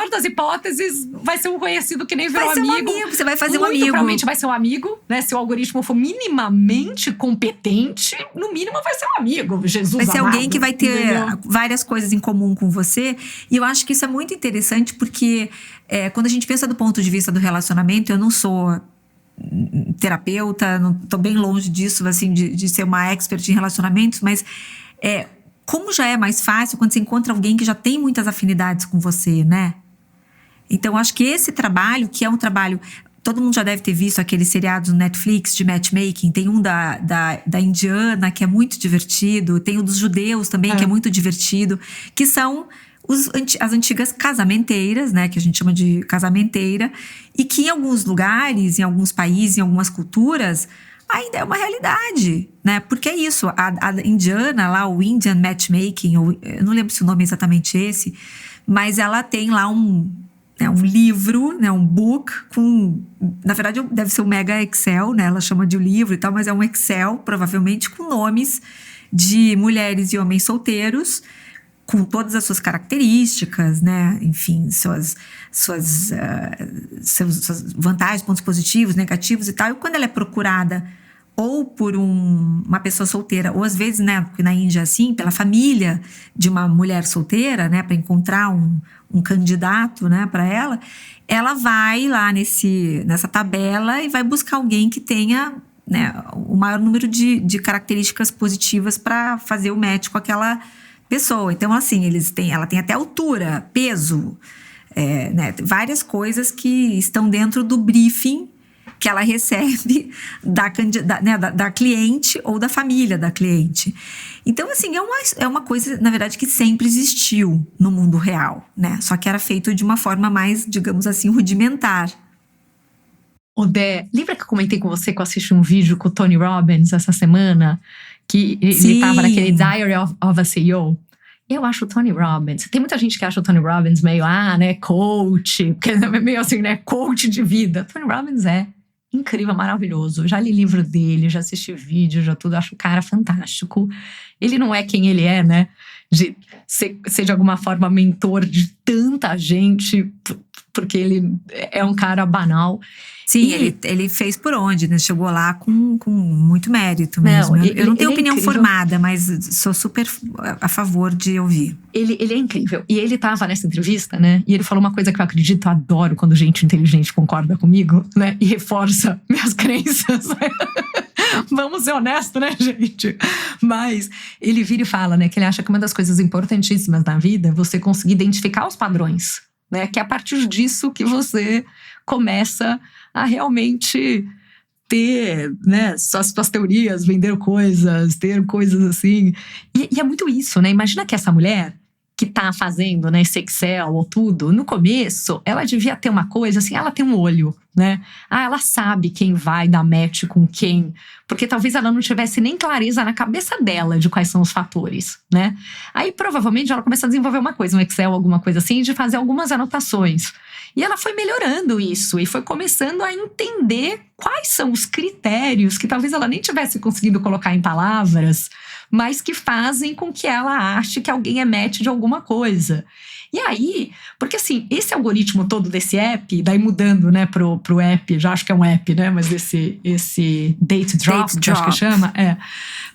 das hipóteses, vai ser um conhecido que nem virou amigo. Vai ser um amigo, você vai fazer um amigo. Provavelmente vai ser um amigo, né? Se o algoritmo for minimamente competente, no mínimo vai ser um amigo, Jesus amado. Vai ser alguém que vai ter várias coisas em comum com você. E eu acho que isso é muito interessante, porque quando a gente pensa do ponto de vista do relacionamento, eu não sou terapeuta, não tô bem longe disso, assim, de ser uma expert em relacionamentos, mas... como já é mais fácil quando você encontra alguém que já tem muitas afinidades com você, né? Então, acho que esse trabalho, que é um trabalho... Todo mundo já deve ter visto aqueles seriados no Netflix de matchmaking. Tem um da indiana, que é muito divertido. Tem o dos judeus também, que é muito divertido. Que são as antigas casamenteiras, né? Que a gente chama de casamenteira. E que em alguns lugares, em alguns países, em algumas culturas... ainda é uma realidade, né? Porque é isso, a indiana lá, o Indian Matchmaking, eu não lembro se o nome é exatamente esse, mas ela tem lá um livro, né, um book com... Na verdade, deve ser um mega Excel, né? Ela chama de livro e tal, mas é um Excel, provavelmente, com nomes de mulheres e homens solteiros, com todas as suas características, né? Enfim, suas vantagens, pontos positivos, negativos e tal. E quando ela é procurada ou por uma pessoa solteira, ou às vezes, né, porque na Índia é assim, pela família de uma mulher solteira, né, para encontrar um candidato, né, para ela vai lá nessa tabela e vai buscar alguém que tenha, né, o maior número de características positivas para fazer o match com aquela pessoa. Então, assim, ela tem até altura, peso, né, várias coisas que estão dentro do briefing que ela recebe da cliente ou da família da cliente. Então, assim, é uma coisa, na verdade, que sempre existiu no mundo real, né? Só que era feito de uma forma mais, digamos assim, rudimentar. Dé, lembra que eu comentei com você que eu assisti um vídeo com o Tony Robbins essa semana? Que ele estava naquele Diary of a CEO. Eu acho o Tony Robbins... Tem muita gente que acha o Tony Robbins meio, né, coach. Porque é meio assim, né, coach de vida. Tony Robbins é incrível, maravilhoso. Já li livro dele, já assisti vídeo, já tudo. Acho o cara fantástico. Ele não é quem ele é, né? De ser de alguma forma mentor de tanta gente. porque ele é um cara banal. Sim, ele fez por onde, né? Chegou lá com muito mérito mesmo. Não, eu não tenho ele é opinião incrível. formada, mas sou super a favor de ouvir. Ele é incrível. E ele tava nessa entrevista, né? E ele falou uma coisa que eu acredito, eu adoro quando gente inteligente concorda comigo, né? E reforça minhas crenças. Vamos ser honestos, né, gente? Mas ele vira e fala, né? Que ele acha que uma das coisas importantíssimas na vida é você conseguir identificar os padrões, né? Que é a partir disso que você começa a realmente ter, né, suas teorias, vender coisas, ter coisas assim. E é muito isso, né? Imagina que essa mulher que tá fazendo, né, esse Excel ou tudo, no começo, ela devia ter uma coisa assim, ela tem um olho, né? Ela sabe quem vai dar match com quem, porque talvez ela não tivesse nem clareza na cabeça dela de quais são os fatores, né? Aí, provavelmente, ela começa a desenvolver uma coisa, um Excel, alguma coisa assim, de fazer algumas anotações. E ela foi melhorando isso e foi começando a entender quais são os critérios que talvez ela nem tivesse conseguido colocar em palavras, mas que fazem com que ela ache que alguém é match de alguma coisa. E aí, porque assim, esse algoritmo todo desse app, daí mudando, né, pro app, já acho que é um app, né, mas esse Date Drop, que acho que chama,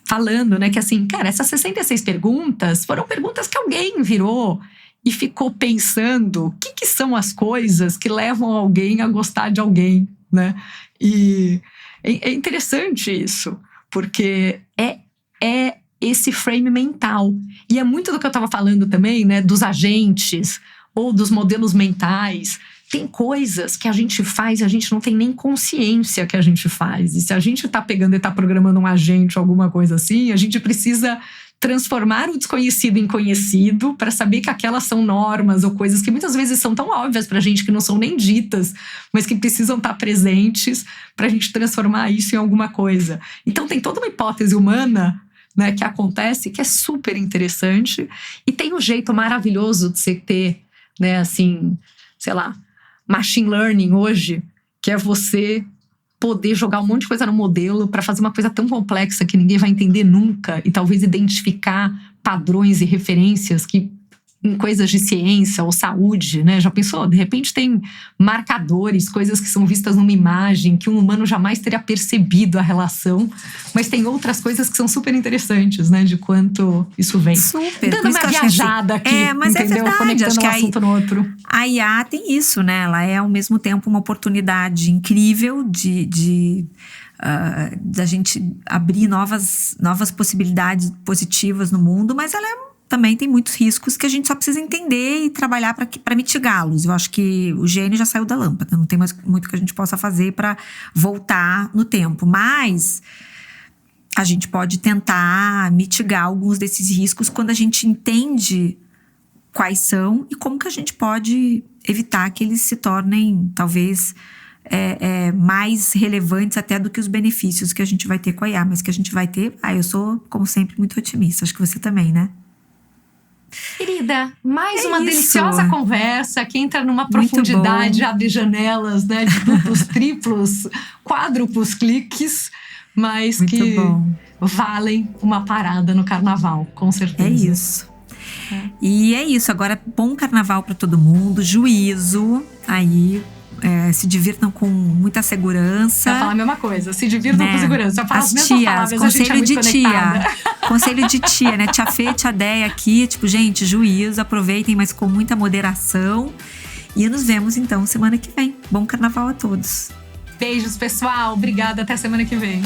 falando, né, que assim, cara, essas 66 perguntas foram perguntas que alguém virou e ficou pensando o que são as coisas que levam alguém a gostar de alguém, né? E é interessante isso, porque é esse frame mental. E é muito do que eu estava falando também, né? Dos agentes ou dos modelos mentais. Tem coisas que a gente faz e a gente não tem nem consciência que a gente faz. E se a gente está pegando e está programando um agente, alguma coisa assim, a gente precisa transformar o desconhecido em conhecido para saber que aquelas são normas ou coisas que muitas vezes são tão óbvias pra gente que não são nem ditas, mas que precisam estar presentes pra gente transformar isso em alguma coisa. Então tem toda uma hipótese humana, né, que acontece, que é super interessante, e tem um jeito maravilhoso de você ter, né, assim, sei lá, machine learning hoje, que é você poder jogar um monte de coisa no modelo para fazer uma coisa tão complexa que ninguém vai entender nunca e talvez identificar padrões e referências que em coisas de ciência ou saúde, né? Já pensou? De repente tem marcadores, coisas que são vistas numa imagem que um humano jamais teria percebido a relação, mas tem outras coisas que são super interessantes, né? De quanto isso vem. Super. Dando uma viajada aqui, mas entendeu? É verdade. Conectando Acho que um assunto no outro. A IA tem isso, né? Ela é ao mesmo tempo uma oportunidade incrível da gente abrir novas possibilidades positivas no mundo, mas ela também tem muitos riscos que a gente só precisa entender e trabalhar para mitigá-los. Eu acho que o gênio já saiu da lâmpada, não tem mais muito que a gente possa fazer para voltar no tempo, mas a gente pode tentar mitigar alguns desses riscos quando a gente entende quais são e como que a gente pode evitar que eles se tornem, talvez, mais relevantes até do que os benefícios que a gente vai ter com a IA, mas que a gente vai ter. Eu sou, como sempre, muito otimista. Acho que você também, né? Querida, mais uma isso. Deliciosa conversa que entra numa profundidade, abre janelas, né, de duplos, triplos, quádruplos cliques, mas muito que valem uma parada no carnaval, com certeza. É isso. E é isso. Agora, bom carnaval para todo mundo, juízo aí. Se divirtam com muita segurança. Eu ia falar a mesma coisa, se divirtam com segurança. Eu falo as mesmas palavras, conselho a gente é muito conectada. Conselho de tia, né? Tia Fê, tia Déia aqui, tipo, gente, juízo, aproveitem, mas com muita moderação. E nos vemos então semana que vem. Bom carnaval a todos. Beijos, pessoal. Obrigada, até semana que vem.